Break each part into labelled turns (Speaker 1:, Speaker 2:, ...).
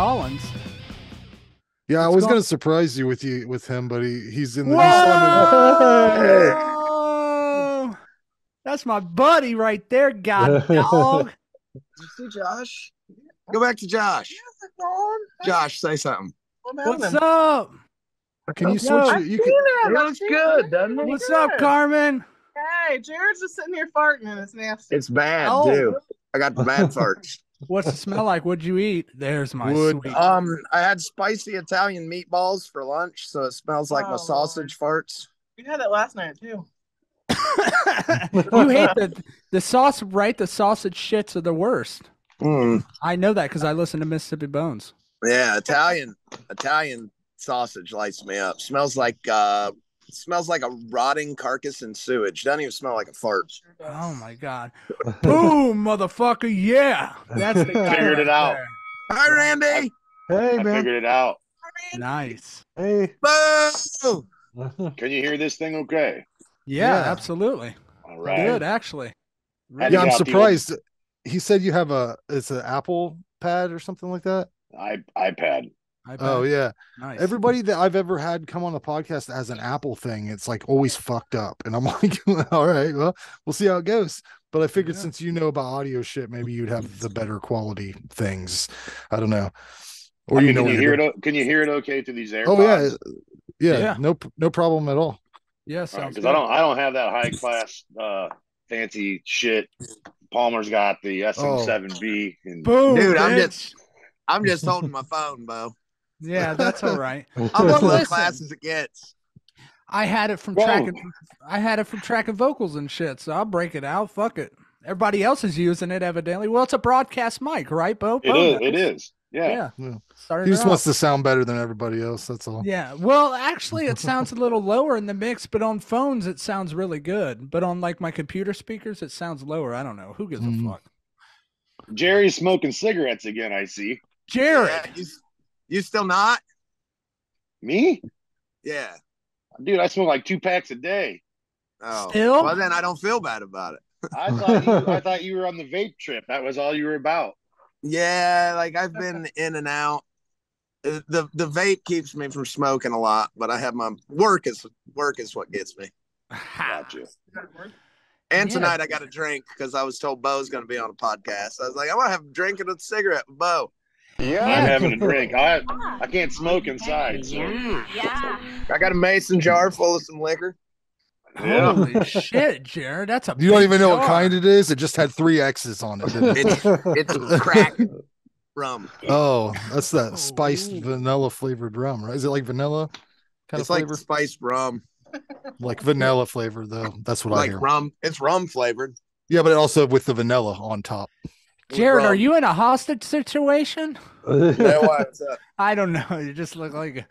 Speaker 1: Collins.
Speaker 2: Yeah, I was gonna surprise you with him, but he's in the.
Speaker 1: Whoa! That's my buddy right there, god dog.
Speaker 3: Did you see Josh? Go back to Josh. Josh, say something.
Speaker 1: What's up?
Speaker 2: Can you switch it? You can.
Speaker 3: It looks good, doesn't it?
Speaker 1: What's up, Carmen?
Speaker 4: Hey, Jared's just sitting here farting and it's nasty.
Speaker 3: It's bad too. I got the bad farts.
Speaker 1: What's it smell like? What'd you eat? There's my sweet.
Speaker 3: I had spicy Italian meatballs for lunch, so it smells like my sausage farts.
Speaker 4: We had that last night too.
Speaker 1: You hate the sauce, right? The sausage shits are the worst. I know that because I listen to Mississippi Bones.
Speaker 3: Yeah, Italian sausage lights me up. Smells like a rotting carcass and sewage. Doesn't even smell like a fart.
Speaker 1: Oh my god! Boom, motherfucker! Yeah, that's the
Speaker 5: figured it out.
Speaker 3: Hi, Randy.
Speaker 5: Hey, man. I figured it out.
Speaker 1: Nice.
Speaker 2: Hey.
Speaker 3: Boo!
Speaker 5: Can you hear this thing? Okay.
Speaker 1: Yeah, absolutely.
Speaker 5: All right.
Speaker 1: Good, actually.
Speaker 2: Yeah, I'm surprised. He said you have it's an Apple Pad or something like that.
Speaker 5: iPad.
Speaker 2: Oh yeah,
Speaker 1: nice.
Speaker 2: Everybody that I've ever had come on the podcast that has an Apple thing, it's like always fucked up, and I'm like, all right, well, we'll see how it goes. But I figured since you know about audio shit, maybe you'd have the better quality things. I don't know. Or
Speaker 5: can you hear it? Can you hear it okay through these AirPods?
Speaker 2: Oh yeah. No problem at all.
Speaker 1: Yeah,
Speaker 5: because I don't have that high class fancy shit. Palmer's got the SM7B. And
Speaker 1: boom,
Speaker 3: dude, I'm just holding my phone, Beau.
Speaker 1: Yeah, that's all right.
Speaker 3: I'm as low class as it gets.
Speaker 1: I had it from tracking vocals and shit, so I'll break it out. Fuck it. Everybody else is using it, evidently. Well, it's a broadcast mic, right, Beau?
Speaker 5: It is. Yeah.
Speaker 2: He just wants to sound better than everybody else. That's all.
Speaker 1: Yeah. Well, actually, it sounds a little lower in the mix, but on phones, it sounds really good. But on like my computer speakers, it sounds lower. I don't know. Who gives a fuck?
Speaker 5: Jerry's smoking cigarettes again, I see.
Speaker 1: Jared.
Speaker 3: Yeah, you still not?
Speaker 5: Me?
Speaker 3: Yeah.
Speaker 5: Dude, I smoke like 2 packs a day.
Speaker 3: Oh.
Speaker 1: Still?
Speaker 3: Well, then I don't feel bad about it.
Speaker 5: I thought you were on the vape trip. That was all you were about.
Speaker 3: Yeah, like I've been in and out. The vape keeps me from smoking a lot, but I have my work is what gets me.
Speaker 5: Gotcha.
Speaker 3: And tonight I got a drink because I was told Beau's going to be on a podcast. I was like, I want to have a drink and a cigarette with Beau.
Speaker 5: Yeah, I'm having a drink. I can't smoke inside. So.
Speaker 3: Yeah. I got a mason jar full of some liquor.
Speaker 5: Yeah.
Speaker 1: Holy shit, Jared. That's a
Speaker 2: You don't even know what kind it is. It just had 3 X's on it.
Speaker 3: It's crack rum.
Speaker 2: Oh, that's that spiced vanilla flavored rum, right? Is it like vanilla kind of flavor?
Speaker 3: It's like spiced rum.
Speaker 2: Like vanilla flavor, though. That's what I hear.
Speaker 3: Like rum. It's rum flavored.
Speaker 2: Yeah, but also with the vanilla on top.
Speaker 1: Jared, are you in a hostage situation?
Speaker 3: Yeah, what's up?
Speaker 1: I don't know. You just look like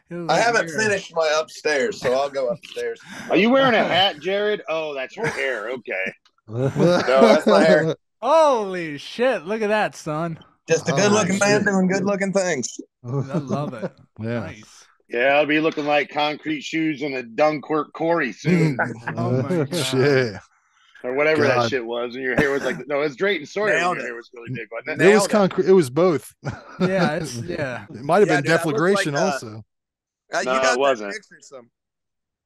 Speaker 3: I haven't finished my upstairs, so I'll go upstairs.
Speaker 5: Are you wearing a hat, Jared? Oh, that's your hair. Okay.
Speaker 3: No, that's my hair.
Speaker 1: Holy shit. Look at that, son.
Speaker 3: Just a good-looking man doing good-looking things.
Speaker 1: I love it.
Speaker 2: Yeah.
Speaker 1: Nice.
Speaker 5: Yeah, I'll be looking like concrete shoes and a Dunkirk Corey soon.
Speaker 1: Oh, my God.
Speaker 2: Shit.
Speaker 5: Or whatever that shit was. And your hair was like, no, it's Drayton Sawyer. Your hair was really big, wasn't it?
Speaker 2: It was concrete. It was both.
Speaker 1: Yeah,
Speaker 2: It might have been deflagration also.
Speaker 3: You
Speaker 5: No,
Speaker 3: got
Speaker 5: it wasn't.
Speaker 3: that picture some.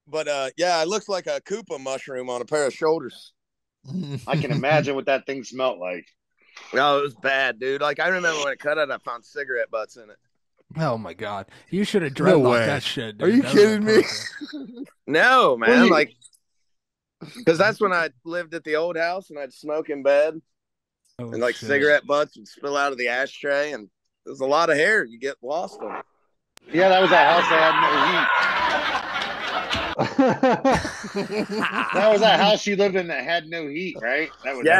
Speaker 3: But it looks like a Koopa mushroom on a pair of shoulders.
Speaker 5: I can imagine what that thing smelled like.
Speaker 3: Oh, it was bad, dude. Like I remember when it cut out, I found cigarette butts in it.
Speaker 1: Oh my God. You should have dreadlocked that shit, dude.
Speaker 2: Are you kidding me?
Speaker 3: No, man. Like, because that's when I lived at the old house and I'd smoke in bed. And like cigarette butts would spill out of the ashtray, and there's a lot of hair you get lost in it.
Speaker 5: Yeah, that was that house that had no heat. That was that house you lived in that had no heat, right? That was
Speaker 3: dude.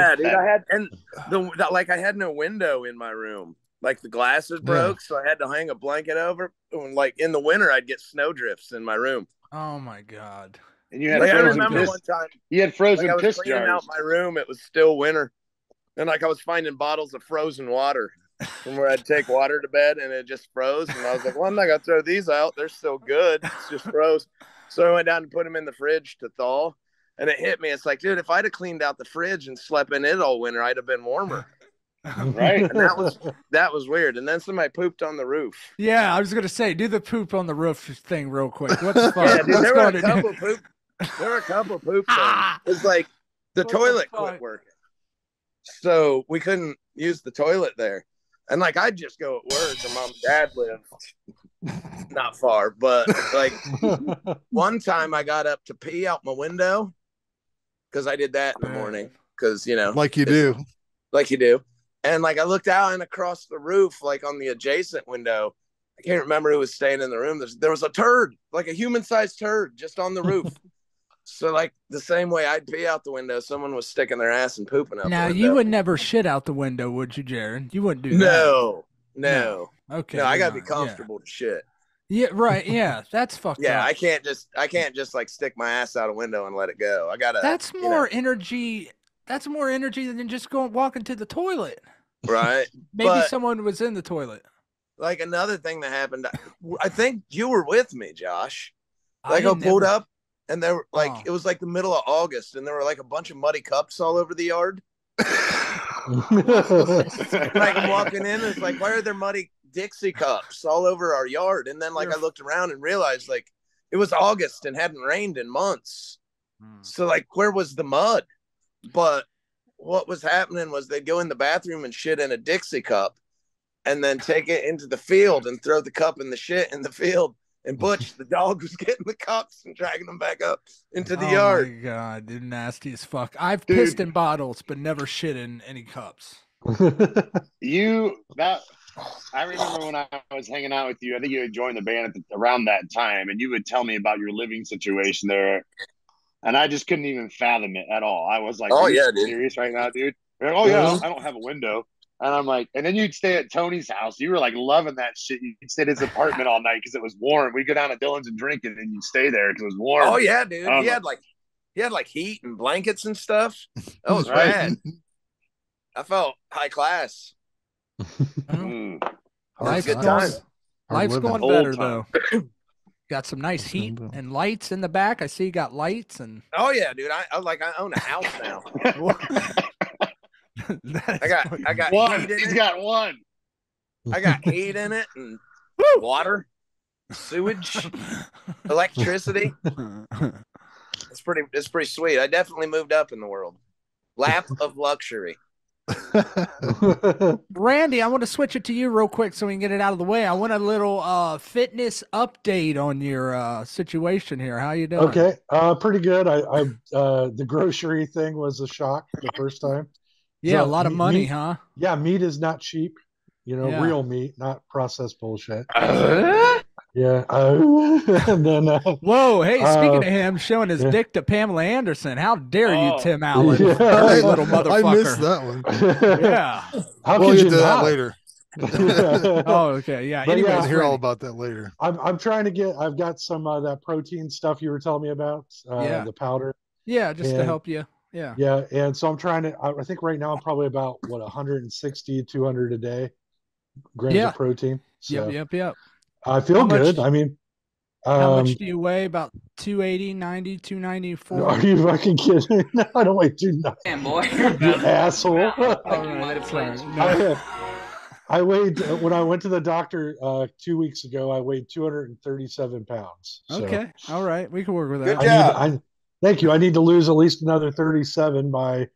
Speaker 3: I had no window in my room. Like the glasses broke, so I had to hang a blanket over. And like in the winter, I'd get snowdrifts in my room.
Speaker 1: Oh my God!
Speaker 5: And you had
Speaker 3: I remember one time
Speaker 5: you had frozen
Speaker 3: I was
Speaker 5: piss
Speaker 3: cleaning
Speaker 5: jars.
Speaker 3: out my room. It was still winter, and like I was finding bottles of frozen water from where I'd take water to bed, and it just froze. And I was like, "Well, I'm not gonna throw these out. They're still good. It's just froze." So I went down and put them in the fridge to thaw, and it hit me. It's like, dude, if I'd have cleaned out the fridge and slept in it all winter, I'd have been warmer.
Speaker 5: Right?
Speaker 3: And that was weird. And then somebody pooped on the roof.
Speaker 1: Yeah, I was gonna say, do the poop on the roof thing real quick. What the fuck?
Speaker 3: Yeah, dude,
Speaker 1: What's
Speaker 3: there were
Speaker 1: going
Speaker 3: a
Speaker 1: on?
Speaker 3: couple poop. There were a couple poop things. It's like the
Speaker 1: What the
Speaker 3: toilet
Speaker 1: fuck?
Speaker 3: quit working, so we couldn't use the toilet there. And like I'd just go at work, and mom and dad lived not far, but like one time I got up to pee out my window because I did that in the morning because
Speaker 2: Like you do.
Speaker 3: like you do. And like I looked out and across the roof, like on the adjacent window, I can't remember who was staying in the room. There was a turd, like a human-sized turd, just on the roof. So like the same way I'd pee out the window, someone was sticking their ass and pooping out
Speaker 1: Now
Speaker 3: the window.
Speaker 1: you would never shit out the window, would you, Jared? You wouldn't do that.
Speaker 3: No.
Speaker 1: Okay.
Speaker 3: No, I gotta
Speaker 1: you're
Speaker 3: be
Speaker 1: not.
Speaker 3: comfortable to shit.
Speaker 1: Yeah, right. Yeah, that's fucked
Speaker 3: Yeah,
Speaker 1: up.
Speaker 3: I can't just like stick my ass out a window and let it go. I gotta.
Speaker 1: That's more energy. That's more energy than just walking to the toilet.
Speaker 3: Right.
Speaker 1: Maybe
Speaker 3: But,
Speaker 1: someone was in the toilet.
Speaker 3: like another thing that happened, I think you were with me, Josh. Like I pulled up, and there were like it was like the middle of August, and there were like a bunch of muddy cups all over the yard. Like I'm walking in, and it's like, why are there muddy Dixie cups all over our yard? And then like I looked around and realized like it was August and hadn't rained in months. So like where was the mud? But what was happening was they'd go in the bathroom and shit in a Dixie cup and then take it into the field and throw the cup and the shit in the field. And Butch, the dog, was getting the cups and dragging them back up into the yard.
Speaker 1: Oh my god, dude, nasty as fuck. I've pissed in bottles, but never shit in any cups.
Speaker 5: I remember when I was hanging out with you. I think you had joined the band around that time, and you would tell me about your living situation there, and I just couldn't even fathom it at all. I was like,
Speaker 3: "Oh
Speaker 5: are you
Speaker 3: dude,
Speaker 5: serious right now, dude?" Like, oh yeah, I don't have a window. And I'm like, and then you'd stay at Tony's house. You were like loving that shit. You'd stay at his apartment all night because it was warm. We'd go down to Dylan's and drink it, and you'd stay there because it was warm.
Speaker 3: Oh yeah, dude. He had like heat and blankets and stuff. That was rad. I felt high class.
Speaker 1: Life's going better though. Got some nice heat and lights in the back. I see you got lights and.
Speaker 3: Oh yeah, dude. I own a house now. I got
Speaker 5: one.
Speaker 3: heat in
Speaker 5: He's
Speaker 3: it.
Speaker 5: got one.
Speaker 3: I got heat in it and water, sewage, electricity. It's pretty sweet. I definitely moved up in the world. Lap of luxury.
Speaker 1: Randy, I want to switch it to you real quick so we can get it out of the way. I want a little fitness update on your situation here. How you doing?
Speaker 6: Okay, pretty good. I the grocery thing was a shock the first time.
Speaker 1: Yeah,
Speaker 6: So
Speaker 1: a lot of money,
Speaker 6: meat,
Speaker 1: huh?
Speaker 6: Yeah, meat is not cheap.
Speaker 1: Yeah.
Speaker 6: Real meat, not processed bullshit. Yeah. And then.
Speaker 1: Whoa! Hey, speaking of him showing his dick to Pamela Anderson, how dare you, Tim Allen?
Speaker 6: Yeah.
Speaker 1: Hey, little motherfucker!
Speaker 2: I missed that one.
Speaker 1: Yeah.
Speaker 6: How
Speaker 2: we'll
Speaker 6: could
Speaker 2: get
Speaker 6: you
Speaker 2: to that
Speaker 6: not?
Speaker 2: later.
Speaker 1: Oh, okay. Yeah.
Speaker 6: But
Speaker 1: Anyways,
Speaker 6: yeah,
Speaker 2: Hear all about that later.
Speaker 6: I'm trying to get. I've got some that protein stuff you were telling me about.
Speaker 1: Yeah.
Speaker 6: The powder.
Speaker 1: Yeah, just to
Speaker 6: And-
Speaker 1: help you. Yeah.
Speaker 6: Yeah, and so I'm trying to. I think right now I'm probably about 160, 200 a day grams
Speaker 1: Yeah.
Speaker 6: of protein. So
Speaker 1: Yep.
Speaker 6: I feel
Speaker 1: How much-
Speaker 6: good. I mean,
Speaker 1: How much do you weigh? About 280, 90, 294?
Speaker 6: Are you fucking kidding? No, I don't weigh 290.
Speaker 7: Damn, boy.
Speaker 6: You asshole.
Speaker 1: All right, that's right. No.
Speaker 6: I weighed when I went to the doctor 2 weeks ago. I weighed 237 pounds. So
Speaker 1: Okay. All right. We can work with
Speaker 3: Good
Speaker 1: that.
Speaker 3: job.
Speaker 6: thank you. I need to lose at least another 37 by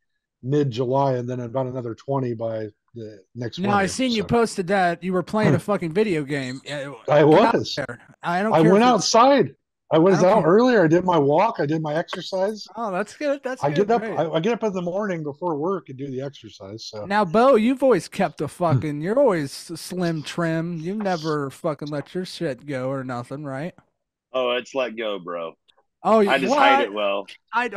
Speaker 6: mid-July, and then about another 20 by the next.
Speaker 1: Now,
Speaker 6: Monday,
Speaker 1: I seen you
Speaker 6: so.
Speaker 1: posted that you were playing a fucking video game.
Speaker 6: I was.
Speaker 1: There. I don't.
Speaker 6: I
Speaker 1: care
Speaker 6: went
Speaker 1: if it's-
Speaker 6: outside. I was
Speaker 1: I don't
Speaker 6: out
Speaker 1: care.
Speaker 6: earlier. I did my walk. I did my exercise.
Speaker 1: Oh, that's good. That's
Speaker 6: I
Speaker 1: good.
Speaker 6: get up.
Speaker 1: Great.
Speaker 6: I get up in the morning before work and do the exercise. So
Speaker 1: Now, Beau, you've always kept a fucking. You're always slim trim. You never fucking let your shit go or nothing, right?
Speaker 5: Oh, it's let go, bro.
Speaker 1: Oh,
Speaker 5: I just
Speaker 1: what?
Speaker 5: hide it well.
Speaker 1: I
Speaker 5: I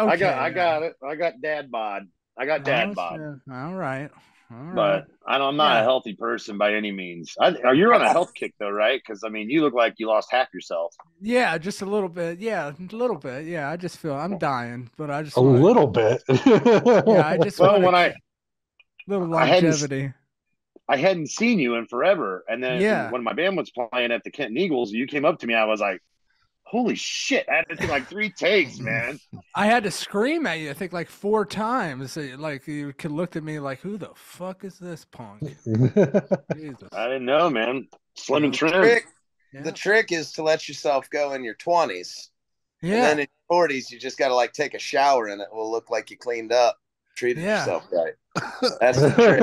Speaker 5: got it. I got dad bod. I got dad bod.
Speaker 1: Shit. All right. All right.
Speaker 5: But I'm not
Speaker 1: Yeah.
Speaker 5: a healthy person by any means. You're on a health kick though, right? Because I mean, you look like you lost half yourself.
Speaker 1: Yeah, just a little bit. Yeah, a little bit. Yeah, I just feel I'm dying, but I just
Speaker 6: a
Speaker 1: wanna-
Speaker 6: little bit.
Speaker 1: Yeah, I just
Speaker 5: Well,
Speaker 1: want
Speaker 5: when I
Speaker 1: little
Speaker 5: I hadn't-
Speaker 1: longevity.
Speaker 5: I hadn't seen you in forever, and then
Speaker 1: Yeah.
Speaker 5: when my band was playing at the Kenton Eagles, you came up to me. I was like, Holy shit! I had to do like 3 takes, man.
Speaker 1: I had to scream at you, I think, like 4 times. Like you could looked at me like, "Who the fuck is this punk?" Jesus.
Speaker 5: I didn't know, man. Slim and trim.
Speaker 3: The trick is to let yourself go in your 20s.
Speaker 1: Yeah.
Speaker 3: And then in your 40s, you just got to like take a shower and it will look like you cleaned up, treated yourself right. That's the trick.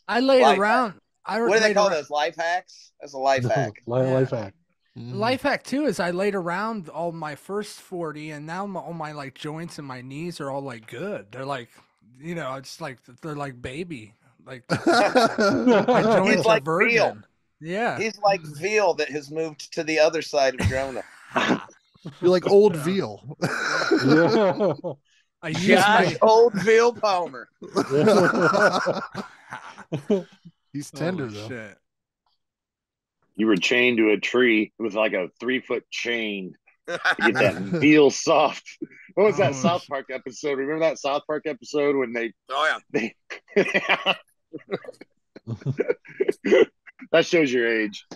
Speaker 1: I laid around.
Speaker 3: What do they call those? Life hacks? That's a life hack.
Speaker 6: Life hack.
Speaker 1: Life hack too is I laid around all my first 40, and now all my like joints and my knees are all like good. They're like, you know, it's like they're like baby. Like my joints
Speaker 3: like
Speaker 1: are virgin.
Speaker 3: veal.
Speaker 1: Yeah,
Speaker 3: he's like veal that has moved to the other side of Drona.
Speaker 2: You're like old veal.
Speaker 1: I use my
Speaker 3: old veal Palmer.
Speaker 2: He's tender though.
Speaker 1: Shit.
Speaker 5: You were chained to a tree with like a 3-foot chain to get that veal soft. What was that South Park episode? Remember that South Park episode when they?
Speaker 3: Oh yeah.
Speaker 5: That shows your age.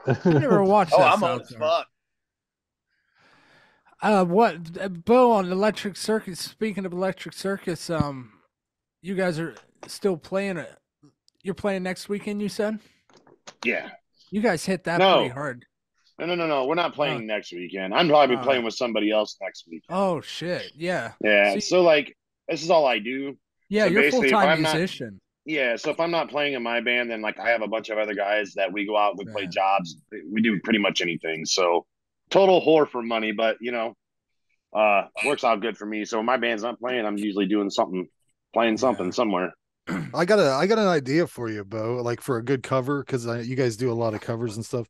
Speaker 1: I never watched that.
Speaker 3: I'm old as fuck.
Speaker 1: What Beau on Electrik Circus? Speaking of Electrik Circus, you guys are still playing it. You're playing next weekend, you said?
Speaker 5: Yeah.
Speaker 1: You guys hit that pretty hard.
Speaker 5: No. We're not playing next weekend. I'm probably playing with somebody else next week.
Speaker 1: Oh shit! Yeah.
Speaker 5: Yeah. So like, this is all I do.
Speaker 1: Yeah,
Speaker 5: so
Speaker 1: you're a full-time musician.
Speaker 5: So if I'm not playing in my band, then like I have a bunch of other guys that we go out, we play jobs, we do pretty much anything. So total whore for money, but you know, works out good for me. So when my band's not playing, I'm usually doing something, playing something somewhere.
Speaker 2: I got an idea for you, Beau, like for a good cover, because you guys do a lot of covers and stuff.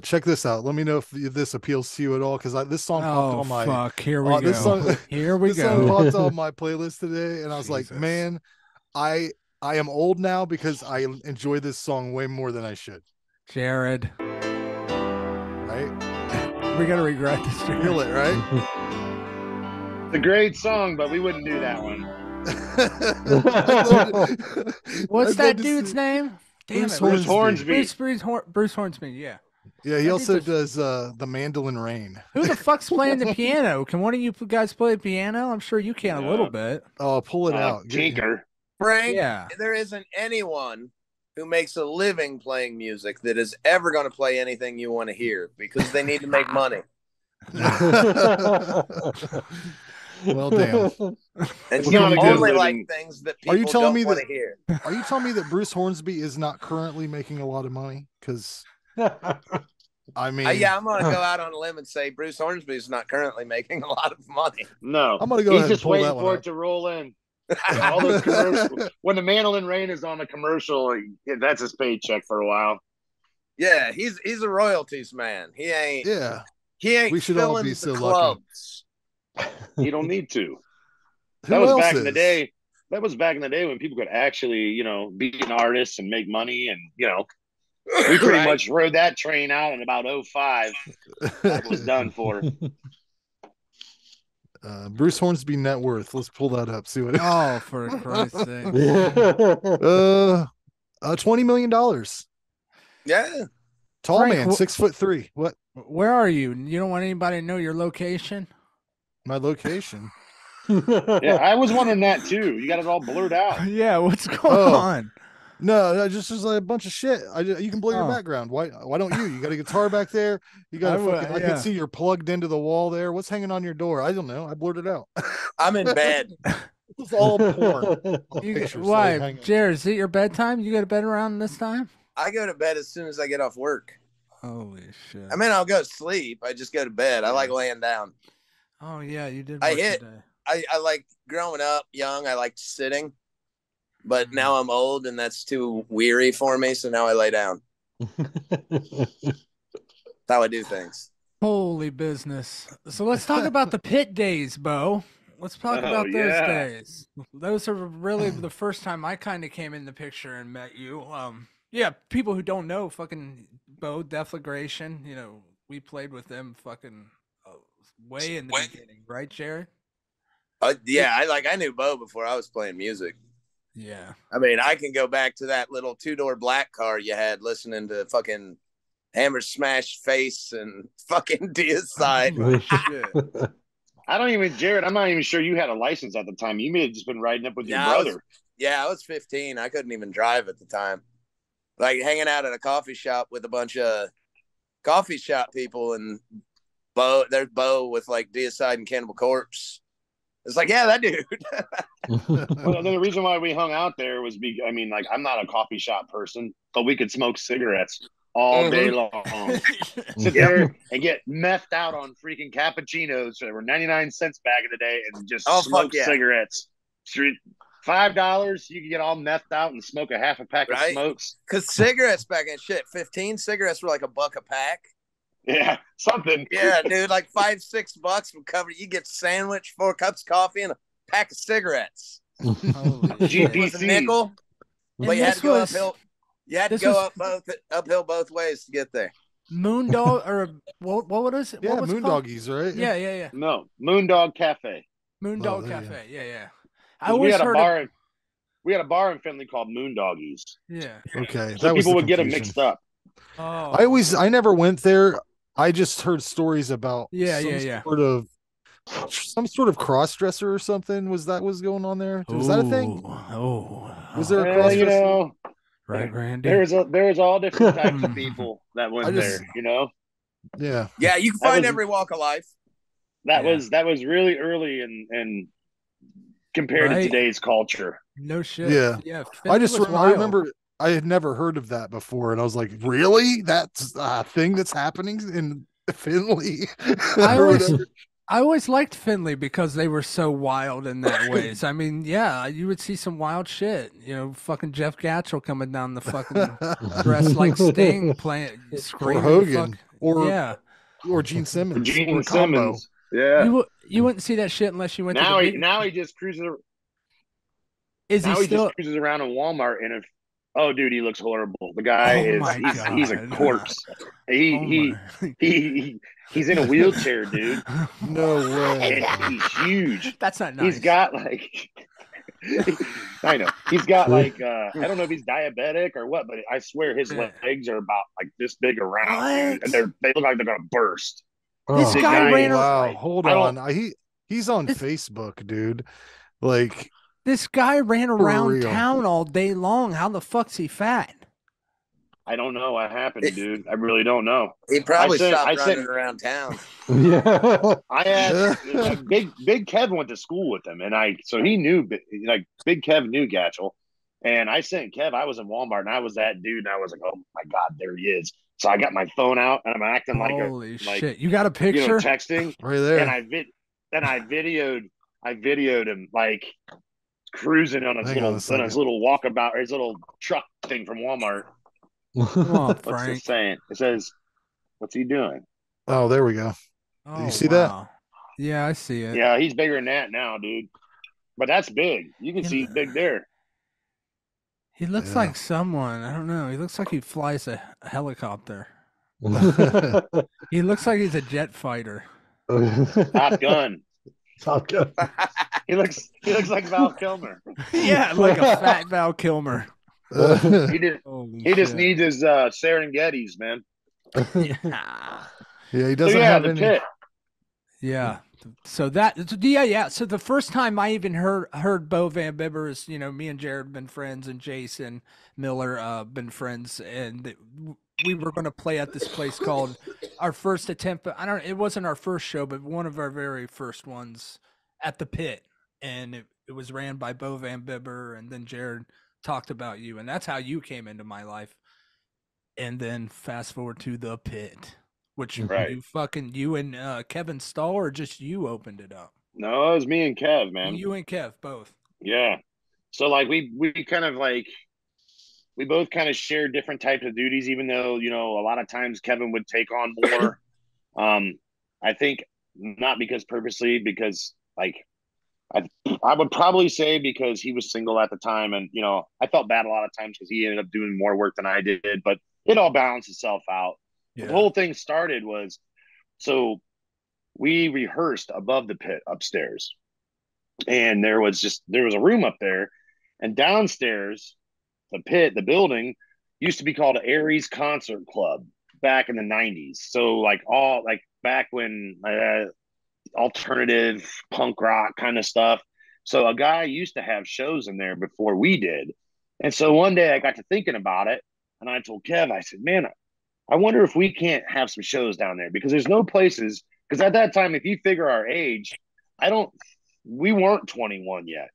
Speaker 2: Check this out. Let me know if this appeals to you at all, because this song popped on my
Speaker 1: here we go. Here we
Speaker 2: this
Speaker 1: go.
Speaker 2: song popped on my playlist today, and I was like, man, I am old now because I enjoy this song way more than I should.
Speaker 1: Jared,
Speaker 2: right?
Speaker 1: We're gonna regret this. Jared.
Speaker 2: Feel it, right?
Speaker 5: It's a great song, but we wouldn't do that one.
Speaker 1: What's that dude's name? Damn it,
Speaker 5: Bruce Hornsby.
Speaker 1: Bruce Hornsby. Yeah.
Speaker 2: Yeah, he also does the Mandolin Rain.
Speaker 1: Who the fuck's playing the piano? Can one of you guys play the piano? I'm sure you can a little bit.
Speaker 2: Oh, pull it out.
Speaker 5: Tinker.
Speaker 3: Frank, there isn't anyone who makes a living playing music that is ever going to play anything you want to hear because they need to make money.
Speaker 2: Well, damn.
Speaker 3: And you only like things that people don't want to hear.
Speaker 2: Are you telling me that Bruce Hornsby is not currently making a lot of money? Because, I mean...
Speaker 3: I'm going to go out on a limb and say Bruce Hornsby is not currently making a lot of money.
Speaker 5: No.
Speaker 2: I'm going to go ahead and pull that one.
Speaker 5: He's just waiting for it to roll in. All those commercials. When the Mandolin Rain is on the commercial, that's his paycheck for a while.
Speaker 3: Yeah, he's a royalties man. He ain't.
Speaker 2: Yeah.
Speaker 3: He ain't.
Speaker 2: We should all be so
Speaker 3: clubs.
Speaker 5: Lucky. You don't need to. That was back in the day. That was back in the day when people could actually, be an artist and make money, and we pretty much rode that train out in about 2005. That was done for.
Speaker 2: Bruce Hornsby net worth. Let's pull that up. See what.
Speaker 1: Oh, for Christ's sake!
Speaker 2: $20 million.
Speaker 3: Yeah.
Speaker 2: Tall
Speaker 1: Frank,
Speaker 2: man, 6'3". What?
Speaker 1: Where are you? You don't want anybody to know your location?
Speaker 2: My location.
Speaker 5: Yeah, I was wondering that too. You got it all blurred out.
Speaker 1: Yeah, what's going on?
Speaker 2: No, just like a bunch of shit. You can blur your background. Why don't you? You got a guitar back there. You got I can see you're plugged into the wall there. What's hanging on your door? I don't know. I blurred it out.
Speaker 3: I'm in bed.
Speaker 2: It's all porn.
Speaker 1: Why, Jared? Is it your bedtime? You go to bed around this time?
Speaker 3: I go to bed as soon as I get off work.
Speaker 1: Holy shit!
Speaker 3: I mean, I'll go to sleep. I just go to bed. I like laying down.
Speaker 1: Oh yeah, you did.
Speaker 3: I like growing up young. I liked sitting, but now I'm old and that's too weary for me. So now I lay down. That's how I do things.
Speaker 1: Holy business! So let's talk about the pit days, Beau. Let's talk about those days. Those are really the first time I kind of came in the picture and met you. Yeah, people who don't know, fucking Beau Deflagration. We played with them fucking way in the beginning, right, Jared?
Speaker 3: Yeah, I knew Beau before I was playing music.
Speaker 1: Yeah.
Speaker 3: I mean, I can go back to that little 2-door black car you had listening to fucking hammer smash face and fucking deicide.
Speaker 1: Oh, shit.
Speaker 5: Jared, I'm not even sure you had a license at the time. You may have just been riding up with your
Speaker 3: Yeah,
Speaker 5: brother.
Speaker 3: I was 15. I couldn't even drive at the time. Like hanging out at a coffee shop with a bunch of coffee shop people, and there's Beau with like Deicide and Cannibal Corpse. It's like, yeah, that dude.
Speaker 5: Well, the reason why we hung out there was I'm not a coffee shop person, but we could smoke cigarettes all day long. Sit there and get methed out on freaking cappuccinos that were 99 cents back in the day and just smoke cigarettes. $5, you could get all methed out and smoke a half a pack of smokes.
Speaker 3: Because cigarettes back in 15 cigarettes were like $1 a pack.
Speaker 5: Yeah, something.
Speaker 3: Yeah, dude, like $5-6 would cover. You get a sandwich, 4 cups of coffee, and a pack of cigarettes.
Speaker 5: GPC.
Speaker 3: A nickel. But you had to go uphill. You had to go uphill both ways to get there.
Speaker 1: Moondog or what was it?
Speaker 2: Yeah,
Speaker 1: what was
Speaker 2: Moondoggies, right?
Speaker 1: Yeah.
Speaker 5: No, Moondog Cafe.
Speaker 1: Moondog Cafe. Yeah.
Speaker 5: We had a bar in Findlay called Moondoggies.
Speaker 1: Yeah.
Speaker 2: Okay.
Speaker 5: So people would get them mixed up.
Speaker 1: Oh.
Speaker 2: I never went there. I just heard stories about some sort of cross dresser or something. Was going on there? Was that a thing? Was there a cross dresser?
Speaker 1: Right, Randy.
Speaker 5: There was all different types of people that went there,
Speaker 2: Yeah.
Speaker 3: Yeah, you can find every walk of life.
Speaker 5: That was really early and compared to today's culture.
Speaker 1: No shit.
Speaker 2: Yeah. I remember I had never heard of that before, and I was like, really? That's a thing that's happening in Findlay?
Speaker 1: I always liked Findlay because they were so wild in that ways. I mean, yeah, you would see some wild shit. Fucking Jeff Gatchell coming down the fucking dressed like Sting, screaming.
Speaker 2: Or Hogan. Or Gene Simmons.
Speaker 5: Gene Simmons. Yeah.
Speaker 1: You wouldn't see that shit unless you went
Speaker 5: now
Speaker 1: to
Speaker 5: now he just cruises.
Speaker 1: Is he still?
Speaker 5: Just cruises around in Walmart oh, dude, he looks horrible. The guy he's a corpse. He's in a wheelchair, dude.
Speaker 2: No way.
Speaker 5: And he's huge.
Speaker 1: That's not nice.
Speaker 5: He's got I know. He's got I don't know if he's diabetic or what, but I swear his legs are about like this big around, and they look like they're gonna burst.
Speaker 1: This guy ran
Speaker 2: around. Wow, hold on. He's on Facebook, dude. Like,
Speaker 1: this guy ran around town all day long. How the fuck's he fat? I
Speaker 5: don't know what happened, dude. I really don't know.
Speaker 3: He probably stopped running around town.
Speaker 6: Yeah.
Speaker 5: I had Big Kev went to school with him, so he knew, Big Kev knew Gatchell. And I sent Kev, I was in Walmart, and I was that dude, and I was like, oh my God, there he is. So I got my phone out, and I'm acting
Speaker 1: holy shit. You got a picture?
Speaker 5: Texting.
Speaker 2: Right there.
Speaker 5: And I videoed him, cruising on his little walkabout, his little truck thing from Walmart.
Speaker 1: Come on, Frank.
Speaker 5: What's it saying? It says, what's he doing?
Speaker 2: Oh, there we go. Do you see that?
Speaker 1: Yeah, I see it.
Speaker 5: Yeah, he's bigger than that now, dude. But that's big. You can see he's big there.
Speaker 1: He looks like someone. I don't know. He looks like he flies a helicopter. He looks like he's a jet fighter.
Speaker 5: Top Gun.
Speaker 6: Top Gun.
Speaker 5: He looks like Val Kilmer.
Speaker 1: Yeah, like a fat Val Kilmer.
Speaker 5: He just needs his Serengetis, man.
Speaker 2: Yeah, he doesn't have any.
Speaker 5: Pit.
Speaker 1: Yeah. So So the first time I even heard Beau VanBibber is, me and Jared been friends, and Jason Miller been friends, and we were going to play at this place called our first attempt. It wasn't our first show, but one of our very first ones at the Pit, and it was ran by Beau VanBibber, and then Jared talked about you, and that's how you came into my life. And then fast forward to the Pit, which you and Kevin Stahl, or just you opened it up?
Speaker 5: No, it was me and Kev, man.
Speaker 1: You and Kev both.
Speaker 5: Yeah. So we kind of we both kind of shared different types of duties, even though, a lot of times Kevin would take on more. I think not purposely, because I would probably say because he was single at the time, and I felt bad a lot of times because he ended up doing more work than I did, but it all balanced itself out. Yeah. The whole thing started so we rehearsed above the Pit upstairs, and there was a room up there, and downstairs the Pit, the building, used to be called Aries Concert Club, back in the 90s. So like all like back when alternative punk rock kind of stuff. So a guy used to have shows in there before we did. And so one day I got to thinking about it and I told Kev, I said, man, I wonder if we can't have some shows down there because there's no places. Because at that time, if you figure our age, we weren't 21 yet.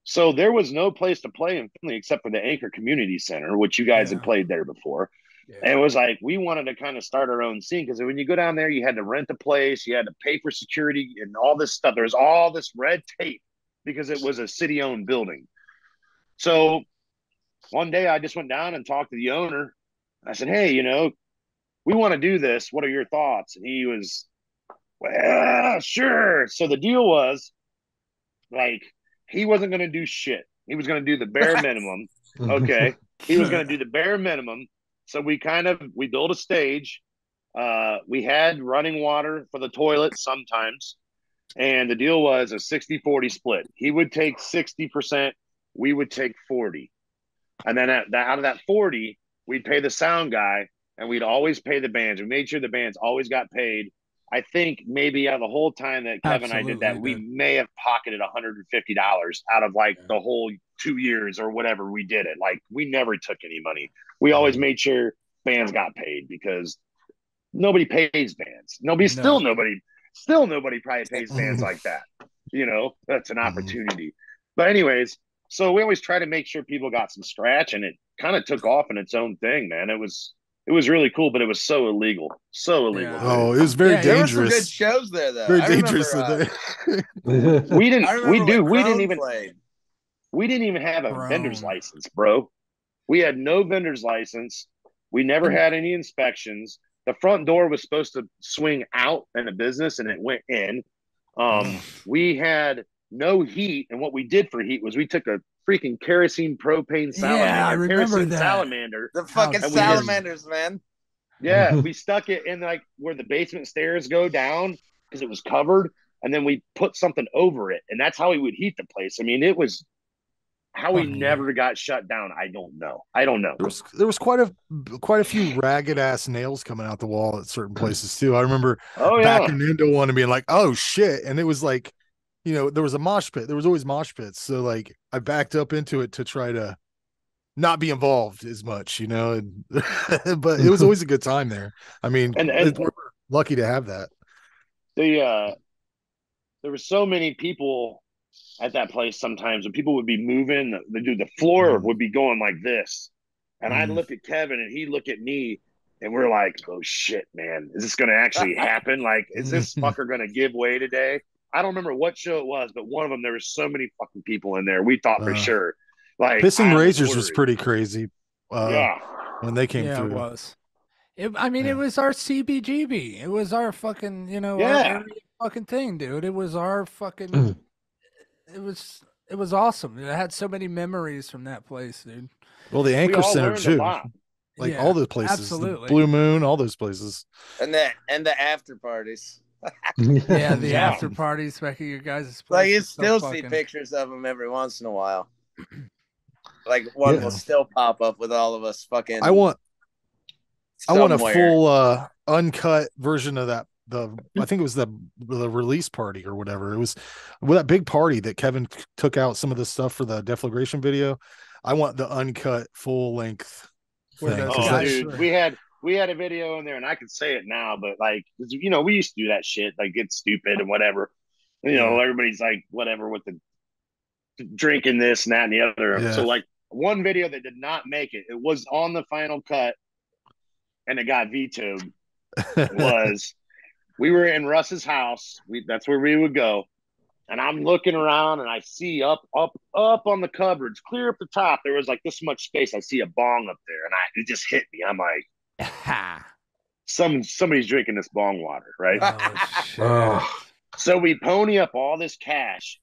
Speaker 5: So there was no place to play in Finley except for the Anchor Community Center, which you guys had played there before. Yeah. And it was like, we wanted to kind of start our own scene because when you go down there, you had to rent a place, you had to pay for security and all this stuff. There's all this red tape because it was a city-owned building. So one day I just went down and talked to the owner. I said, hey, we want to do this. What are your thoughts? And he was, well, sure. So the deal was like, he wasn't going to do shit. He was going to do the bare minimum. Okay. He was going to do the bare minimum. So we built a stage. We had running water for the toilet sometimes. And the deal was a 60-40 split. He would take 60%. We would take 40. And then out of that 40, we'd pay the sound guy and we'd always pay the bands. We made sure the bands always got paid. I think maybe out of the whole time that Kevin and I did that, we may have pocketed $150 out of like the whole 2 years or whatever we did it. Like we never took any money. We always made sure bands got paid because nobody pays bands. Nobody probably pays bands like that. That's an opportunity. But anyways, so we always try to make sure people got some scratch, and it kind of took off in its own thing, man. It was really cool, but it was so illegal.
Speaker 2: Yeah. Oh, it was very dangerous.
Speaker 3: There were some good shows there, though.
Speaker 2: Very dangerous.
Speaker 5: We didn't even have a vendor's license, bro. We had no vendor's license. We never had any inspections. The front door was supposed to swing out in a business, and it went in. We had no heat, and what we did for heat was we took a freaking kerosene propane salamander.
Speaker 1: Yeah, I remember that.
Speaker 5: Salamander.
Speaker 3: The fucking salamanders, man.
Speaker 5: Yeah, we stuck it in like where the basement stairs go down because it was covered, and then we put something over it, and that's how we would heat the place. I mean, it was how we never got shut down. I don't know.
Speaker 2: There was quite a few ragged ass nails coming out the wall at certain places too. I remember backing into one and being like, "Oh shit!" And it was like, there was a mosh pit. There was always mosh pits. So like I backed up into it to try to not be involved as much, and, but it was always a good time there. I mean, and we're lucky to have that.
Speaker 5: There were so many people at that place sometimes when people would be moving, the floor would be going like this. And I'd look at Kevin and he'd look at me and we're like, oh shit, man, is this going to actually happen? Like, is this fucker going to give way today? I don't remember what show it was, but one of them, there was so many fucking people in there. We thought for sure. Like
Speaker 2: Pissing Razors was pretty crazy. When they came through.
Speaker 1: It was. It was our CBGB. It was our fucking, our fucking thing, dude. It was our fucking. It was awesome. It had so many memories from that place, dude.
Speaker 2: Well, the Anchor Center too. Like all those places, absolutely. The Blue Moon, all those places,
Speaker 3: and the after parties.
Speaker 1: The after parties back at your guys' place.
Speaker 3: Like you still see pictures of them every once in a while. Like one will still pop up with all of us fucking.
Speaker 2: I want a full uncut version of that. I think it was the release party or whatever. It was that big party that Kevin took out some of the stuff for the Deflagration video. I want the uncut full length thing.
Speaker 5: Oh, dude, we had a video in there, and I can say it now, but like, we used to do that shit, like get stupid and whatever. Everybody's like whatever with the drinking this and that and the other. Yeah. So like one video that did not make it, it was on the final cut, and it got vetoed. Was we were in Russ's house. That's where we would go. And I'm looking around and I see up on the cupboards, clear up the top. There was like this much space. I see a bong up there and it just hit me. I'm like, somebody's drinking this bong water, right? So we pony up all this cash.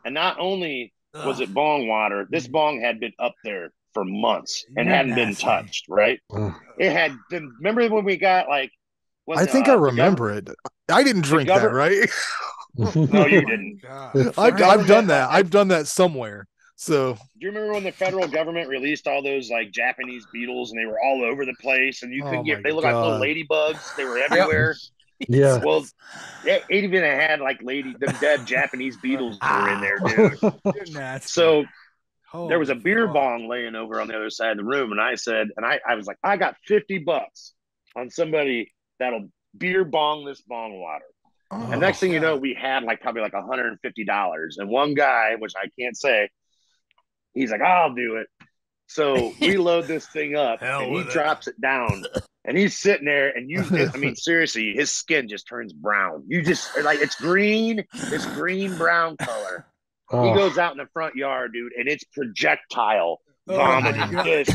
Speaker 5: And not only was it bong water, this bong had been up there for months and hadn't been touched, right? It had been, remember when we got like,
Speaker 2: I think I remember it. I didn't drink that, right?
Speaker 5: No, you didn't.
Speaker 2: I've done that. I've done that somewhere. So,
Speaker 5: do you remember when the federal government released all those like Japanese beetles and they were all over the place and you couldn't get? They looked like little ladybugs. They were everywhere.
Speaker 6: Yeah.
Speaker 5: Well, it even had like them dead Japanese beetles that were in there, dude.
Speaker 1: You're nasty.
Speaker 5: So there was a
Speaker 1: Holy
Speaker 5: beer
Speaker 1: fuck.
Speaker 5: bong laying over on the other side of the room, and I said, I was like, I got $50 on somebody that'll beer bong this bong water.
Speaker 1: Oh,
Speaker 5: And next thing you know,
Speaker 1: God.
Speaker 5: we had like probably like $150. And one guy, which I can't say, he's like, I'll do it. So we load this thing up and he drops it down and he's sitting there and I mean, seriously, his skin just turns brown. You just like, it's green brown color. He goes out in the front yard, dude, and it's projectile vomiting.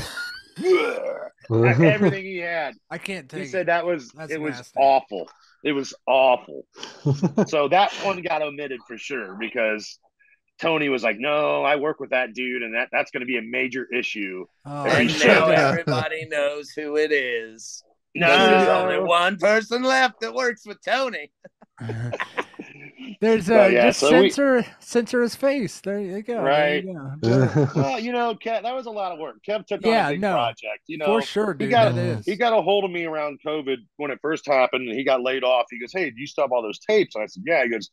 Speaker 5: Everything he had.
Speaker 1: I can't take it.
Speaker 5: He said it was
Speaker 1: nasty.
Speaker 5: awful. It was awful. So that one got omitted for sure because Tony was like, no, I work with that dude, and that's going to be a major issue.
Speaker 7: And now everybody knows who it is. No, there's only one person left that works with Tony.
Speaker 1: There's just censor his face. There you go.
Speaker 5: Right.
Speaker 1: There you go.
Speaker 5: Well, Kev, that was a lot of work. Kev took on a big project.
Speaker 1: For sure, dude.
Speaker 5: He got a hold of me around COVID when it first happened, and he got laid off. He goes, hey, do you still have all those tapes? And I said, yeah. He goes,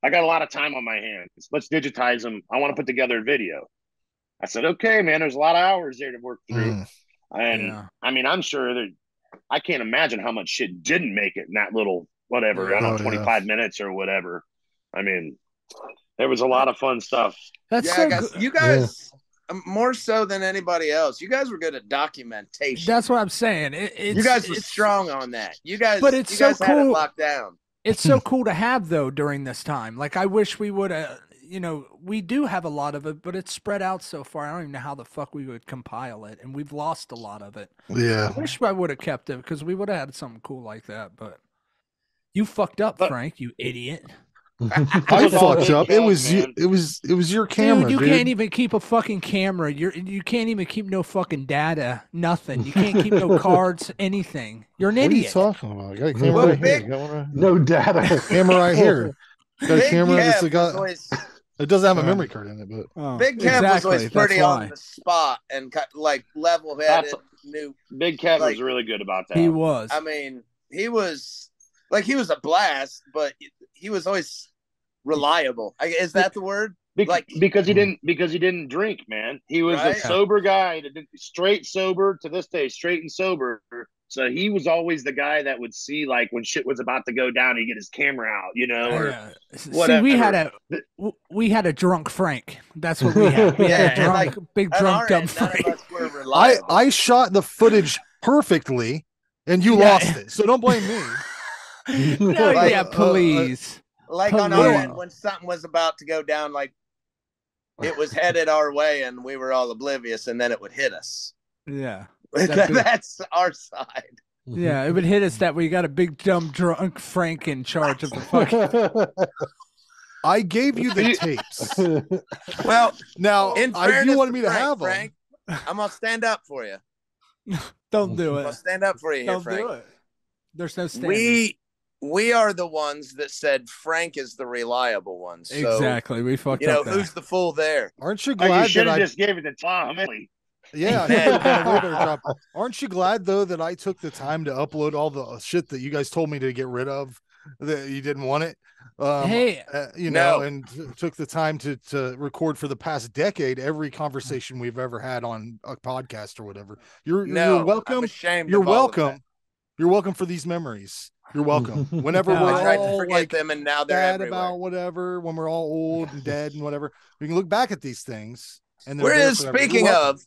Speaker 5: I got a lot of time on my hands. Let's digitize them. I want to put together a video. I said, okay, man, there's a lot of hours there to work through. And I mean, I'm sure that I can't imagine how much shit didn't make it in that little, whatever, I don't know, 25 minutes or whatever. I mean, there was a lot of fun stuff.
Speaker 7: You guys, more so than anybody else, you guys were good at documentation.
Speaker 1: That's what I'm saying.
Speaker 7: You guys were strong on that. You guys
Speaker 1: had it
Speaker 7: locked down.
Speaker 1: It's so cool to have, though, during this time. Like, I wish we would have, we do have a lot of it, but it's spread out so far. I don't even know how the fuck we would compile it, and we've lost a lot of it.
Speaker 2: Yeah.
Speaker 1: I wish I would have kept it because we would have had something cool like that, but you fucked up, Frank, you idiot.
Speaker 2: I fucked up. It was your camera,
Speaker 1: dude. You can't even keep a fucking camera. You can't even keep no fucking data. Nothing. You can't keep no cards. Anything. You're an idiot.
Speaker 2: What are you talking about? I got a camera right here.
Speaker 6: No data.
Speaker 2: Camera right here. Got a camera that's got. It doesn't have a memory card in it, but
Speaker 7: Big Kev was always pretty on the spot and like level-headed.
Speaker 5: Big Kev was really good about that.
Speaker 1: He was.
Speaker 7: I mean, he was a blast, but he was always reliable. Is that the word?
Speaker 5: Because he didn't drink, man. He was a sober guy, straight sober to this day, straight and sober. So he was always the guy that would see, like, when shit was about to go down, he'd get his camera out, or whatever.
Speaker 1: See, we had a drunk Frank. That's what we had. We had a big drunk dumb Frank.
Speaker 2: I shot the footage perfectly, and you lost it. So don't blame me.
Speaker 1: Please.
Speaker 7: On our end, when something was about to go down, like it was headed our way, and we were all oblivious, and then it would hit us.
Speaker 1: Yeah.
Speaker 7: That's our side.
Speaker 1: Yeah, it would hit us that we got a big dumb drunk Frank in charge of the fucking.
Speaker 2: I gave you the tapes.
Speaker 7: Well,
Speaker 2: now you wanted me to have them.
Speaker 7: Frank, I'm gonna stand up for you.
Speaker 1: Don't do it.
Speaker 7: I'll stand up for you here, Frank.
Speaker 1: Do it. There's no standing.
Speaker 7: We are the ones that said Frank is the reliable one. So,
Speaker 1: exactly. We fucked up.
Speaker 7: Who's the fool there?
Speaker 2: Aren't you glad
Speaker 5: you should have just gave it to Tom?
Speaker 2: Yeah. Aren't you glad though that I took the time to upload all the shit that you guys told me to get rid of, that you didn't want it? And took the time to record for the past decade every conversation we've ever had on a podcast or whatever. You're welcome.
Speaker 7: I'm ashamed
Speaker 2: you're
Speaker 7: of all
Speaker 2: welcome.
Speaker 7: of that.
Speaker 2: You're welcome for these memories. You're welcome. Whenever
Speaker 7: I
Speaker 2: we're
Speaker 7: tried to
Speaker 2: all
Speaker 7: forget them, and now they're
Speaker 2: sad
Speaker 7: everywhere.
Speaker 2: about whatever, when we're all old and dead and whatever, we can look back at these things. And
Speaker 7: speaking of,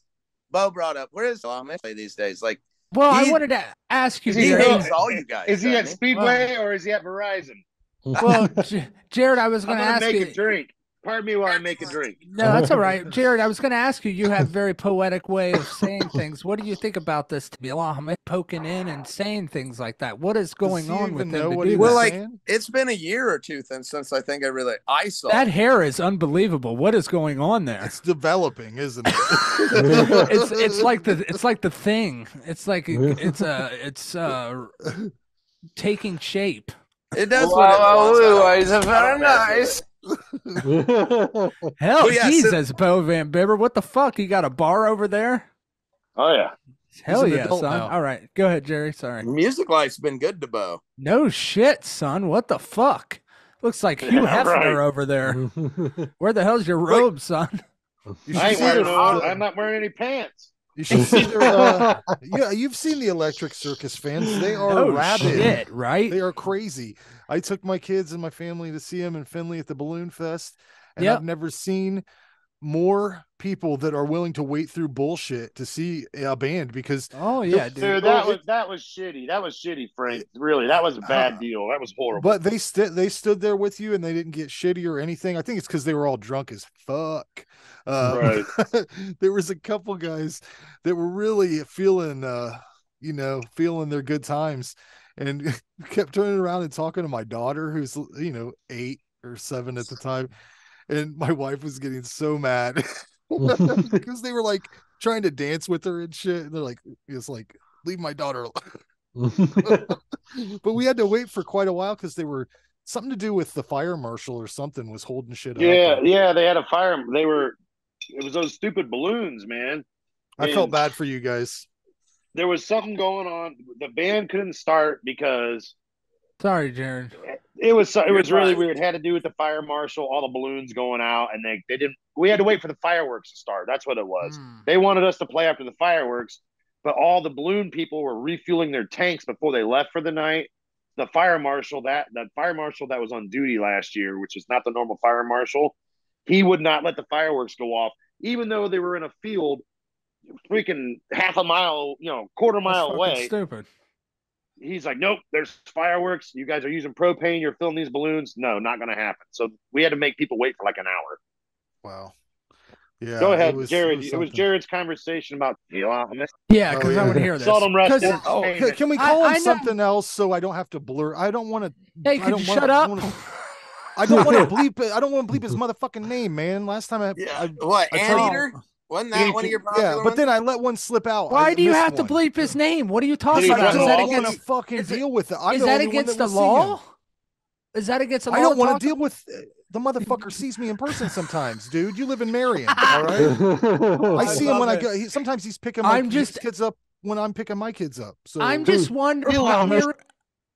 Speaker 7: Beau brought up, where is Hornsby these days? Like,
Speaker 1: I wanted to ask you.
Speaker 7: He hates all you guys.
Speaker 5: Is he at Speedway or is he at Verizon?
Speaker 1: Well, Jared, I was going to ask you.
Speaker 5: Make a drink. Pardon me while I make a drink.
Speaker 1: No, that's all right. Jared, I was going to ask you, you have a very poetic way of saying things. What do you think about this? Poking in and saying things like that. What is going on with him?
Speaker 7: It's been a year or two since I think I saw
Speaker 1: that hair is unbelievable. What is going on there?
Speaker 2: It's developing, isn't it?
Speaker 1: it's like the thing. It's like it's taking shape.
Speaker 7: It does.
Speaker 8: Wow, you guys are very nice.
Speaker 1: Hell,
Speaker 7: yeah,
Speaker 1: Jesus, Beau VanBibber. What the fuck? You got a bar over there?
Speaker 5: Oh yeah.
Speaker 1: Hell
Speaker 2: an
Speaker 1: yeah,
Speaker 2: adult
Speaker 1: son.
Speaker 2: now.
Speaker 1: All right. Go ahead, Jerry. Sorry.
Speaker 7: Music life's been good to Beau.
Speaker 1: No shit, son. What the fuck? Looks like Hugh
Speaker 5: Yeah,
Speaker 1: Hefner
Speaker 5: right.
Speaker 1: over there. Where the hell's your robe, son?
Speaker 2: You
Speaker 5: I
Speaker 2: should
Speaker 5: ain't
Speaker 2: see
Speaker 5: wearing
Speaker 2: their,
Speaker 5: I'm not wearing any pants.
Speaker 2: you should see their yeah, you've seen the Electrik Circus fans. They are
Speaker 1: No
Speaker 2: rabid.
Speaker 1: shit, right?
Speaker 2: They are crazy. I took my kids and my family to see them in Findlay at the Balloon Fest, and
Speaker 1: Yep.
Speaker 2: I've never seen more people that are willing to wait through bullshit to see a band because
Speaker 1: Oh yeah, dude.
Speaker 5: Dude, that was shitty. That was shitty, Frank. Really, that was a bad deal. That was horrible.
Speaker 2: but they stood there with you and they didn't get shitty or anything. I think it's because they were all drunk as fuck.
Speaker 5: Right.
Speaker 2: There was a couple guys that were really feeling feeling their good times and kept turning around and talking to my daughter who's 8 or 7 at the time, and my wife was getting so mad because they were like trying to dance with her and shit, and they're like, it's like, leave my daughter alone. But we had to wait for quite a while because they were something to do with the fire marshal or something was holding shit up.
Speaker 5: Yeah, they had a fire. It was those stupid balloons, man.
Speaker 2: I felt bad for you guys.
Speaker 5: There was something going on. The band couldn't start because
Speaker 1: Sorry, Jared.
Speaker 5: it was really weird. It had to do with the fire marshal, all the balloons going out, and they didn't. We had to wait for the fireworks to start. That's what it was. They wanted us to play after the fireworks, but all the balloon people were refueling their tanks before they left for the night. The fire marshal that was on duty last year, which is not the normal fire marshal, he would not let the fireworks go off, even though they were in a field freaking half a mile, quarter mile away.
Speaker 1: Stupid.
Speaker 5: He's like, nope, there's fireworks. You guys are using propane. You're filling these balloons. No, not going to happen. So we had to make people wait for like an hour.
Speaker 2: Wow. Yeah.
Speaker 5: Go ahead, Jared.
Speaker 2: It
Speaker 5: It was Jared's conversation about
Speaker 1: Yeah, because I want to hear this.
Speaker 5: Seldom rest.
Speaker 2: Can we call him something else so I don't have to blur? I don't want to.
Speaker 1: Hey, could you shut up?
Speaker 2: I don't want to bleep it. I don't want to bleep his motherfucking name, man. Last time
Speaker 4: Anteater? Wasn't that one of your popular
Speaker 2: but then I let one slip out.
Speaker 1: Why do you have to bleep his name? What are you talking about?
Speaker 2: I
Speaker 1: Is that
Speaker 2: don't want to
Speaker 1: against
Speaker 2: fucking deal with it.
Speaker 1: Is that against the law? Is that against the law?
Speaker 2: I don't want to deal with the motherfucker. Sees me in person sometimes, dude. You live in Marion, all right? I see him when I go. Sometimes he's picking my kids up when I'm picking my kids up. So
Speaker 1: I'm just wondering.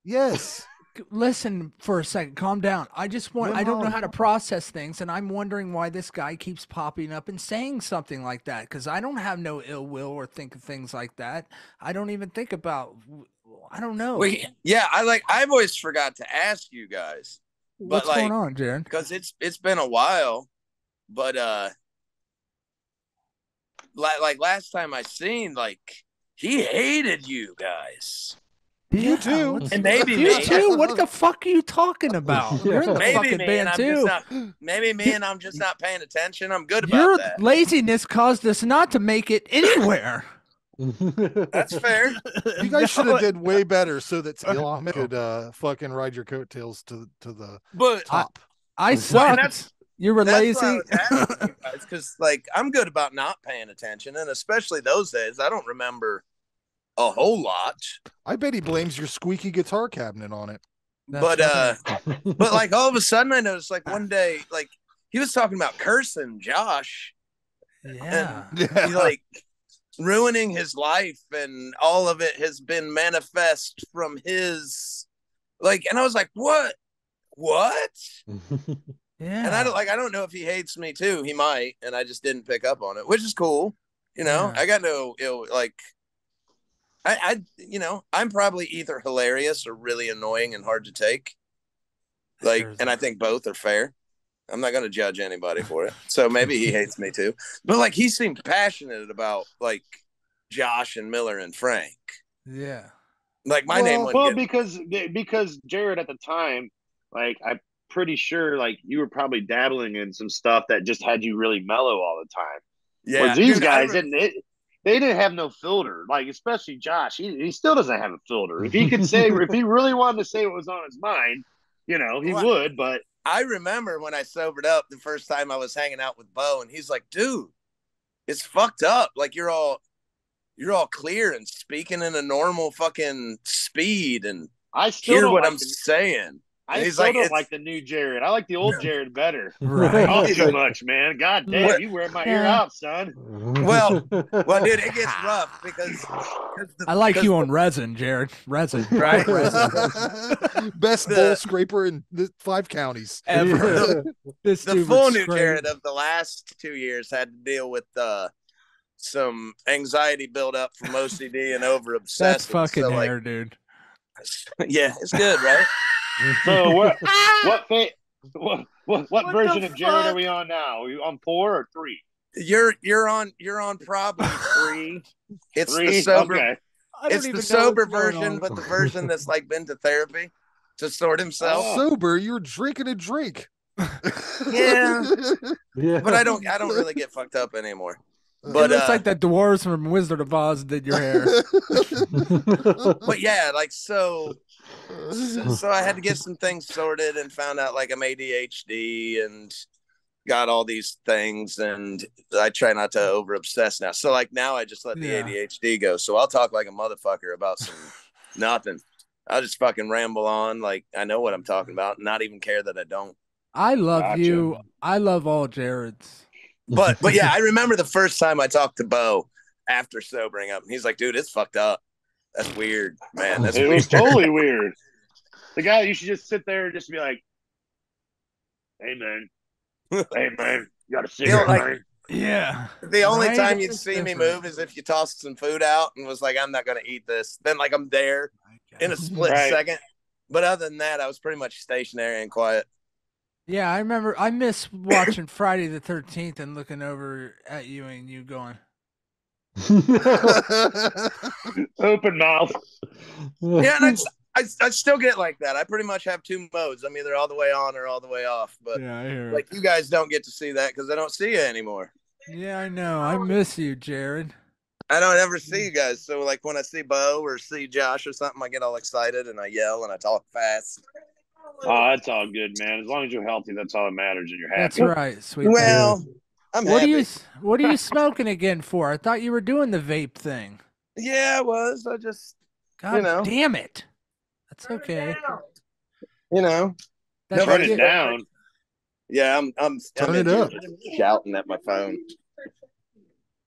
Speaker 2: Yes.
Speaker 1: Listen for a second. Calm down. I don't know how to process things, and I'm wondering why this guy keeps popping up and saying something like that, because I don't have no ill will or think of things like that. I don't even think about. I don't know.
Speaker 7: I've always forgot to ask you guys.
Speaker 1: What's going on, Jared?
Speaker 7: Because it's been a while, but like last time I seen, like, he hated you guys.
Speaker 2: You too.
Speaker 7: And maybe
Speaker 1: you too. What the fuck are you talking about? You're in the fucking band too.
Speaker 7: I'm just not paying attention. I'm good about that.
Speaker 1: Your laziness caused us not to make it anywhere.
Speaker 7: That's fair.
Speaker 2: You guys should have did way better so that Elon could fucking ride your coattails to the top.
Speaker 1: I sucked. You were lazy.
Speaker 7: Because like I'm good about not paying attention, and especially those days, I don't remember a whole lot.
Speaker 2: I bet he blames your squeaky guitar cabinet on it.
Speaker 7: But like all of a sudden I noticed, like, one day, like, he was talking about cursing Josh.
Speaker 1: Yeah.
Speaker 7: And he's like ruining his life, and all of it has been manifest from his, like, and I was like, what?
Speaker 1: Yeah.
Speaker 7: And I don't know if he hates me too. He might, and I just didn't pick up on it, which is cool. I got no ill, like, I'm probably either hilarious or really annoying and hard to take. Like, and I think both are fair. I'm not going to judge anybody for it. So maybe he hates me too. But like, he seemed passionate about like Josh and Miller and Frank.
Speaker 1: Yeah.
Speaker 7: Like my name.
Speaker 5: Because Jared at the time, like, I'm pretty sure like you were probably dabbling in some stuff that just had you really mellow all the time.
Speaker 7: Yeah.
Speaker 5: Whereas these guys they didn't have no filter, like, especially Josh. He still doesn't have a filter. If he could say, if he really wanted to say what was on his mind, he would. But
Speaker 7: I remember when I sobered up the first time I was hanging out with Beau, and he's like, dude, it's fucked up. Like, you're all clear and speaking in a normal fucking speed, and
Speaker 5: I still
Speaker 7: hear
Speaker 5: don't
Speaker 7: what
Speaker 5: like
Speaker 7: I'm saying.
Speaker 5: I still don't like the new Jared. I like the old Jared better.
Speaker 1: Right.
Speaker 5: Talk too much, man. God damn, you wear my ear out, son.
Speaker 7: Well, dude, it gets rough because
Speaker 1: I like you on resin, Jared. Resin,
Speaker 7: right?
Speaker 1: Resin.
Speaker 2: Best bowl scraper in the 5 counties
Speaker 1: ever.
Speaker 7: The full new Jared of the last 2 years had to deal with some anxiety buildup from OCD and over obsessing.
Speaker 1: That's fucking hair, dude.
Speaker 7: Yeah, it's good, right?
Speaker 5: So what version of Jared are we on now? Are we on 4 or 3?
Speaker 7: You're on probably 3. It's
Speaker 5: 3?
Speaker 7: the sober.
Speaker 5: Okay.
Speaker 7: It's the sober version, but the version that's like been to therapy to sort himself.
Speaker 2: Sober, you're drinking a drink.
Speaker 7: Yeah. But I don't really get fucked up anymore. But
Speaker 1: it looks like the dwarves from Wizard of Oz did your hair.
Speaker 7: But yeah, like so I had to get some things sorted and found out like I'm ADHD and got all these things, and I try not to over obsess now. So like now I just let the ADHD go. So I'll talk like a motherfucker about some nothing. I'll just fucking ramble on like I know what I'm talking about, and not even care that I don't.
Speaker 1: I love you. I love all Jareds.
Speaker 7: But yeah, I remember the first time I talked to Beau after sobering up. He's like, dude, it's fucked up. That's weird, man. That's
Speaker 5: it was totally weird. The guy, you should just sit there and just be like, hey, man, you got a cigarette, man?
Speaker 1: Yeah.
Speaker 7: The only time you'd see me move is if you tossed some food out and was like, I'm not going to eat this. Then like I'm there in a split second. But other than that, I was pretty much stationary and quiet.
Speaker 1: Yeah, I remember. I miss watching Friday the 13th and looking over at you and you going,
Speaker 5: open mouth.
Speaker 7: Yeah, and I still get like that. I pretty much have 2 modes. I'm either all the way on or all the way off. But
Speaker 1: yeah, I hear
Speaker 7: like you guys don't get to see that because I don't see you anymore.
Speaker 1: Yeah, I know. I miss you, Jared.
Speaker 7: I don't ever see you guys. So like when I see Beau or see Josh or something, I get all excited and I yell and I talk fast.
Speaker 5: Oh, that's all good, man. As long as you're healthy, that's all that matters, and you're happy.
Speaker 1: That's right, sweet.
Speaker 7: Well, I'm happy.
Speaker 1: What are you smoking again for? I thought you were doing the vape thing.
Speaker 7: Yeah, I was. I just,
Speaker 1: God damn it. That's okay.
Speaker 5: Turn it down.
Speaker 7: Yeah, I'm
Speaker 2: turn it up.
Speaker 7: Shouting at my phone.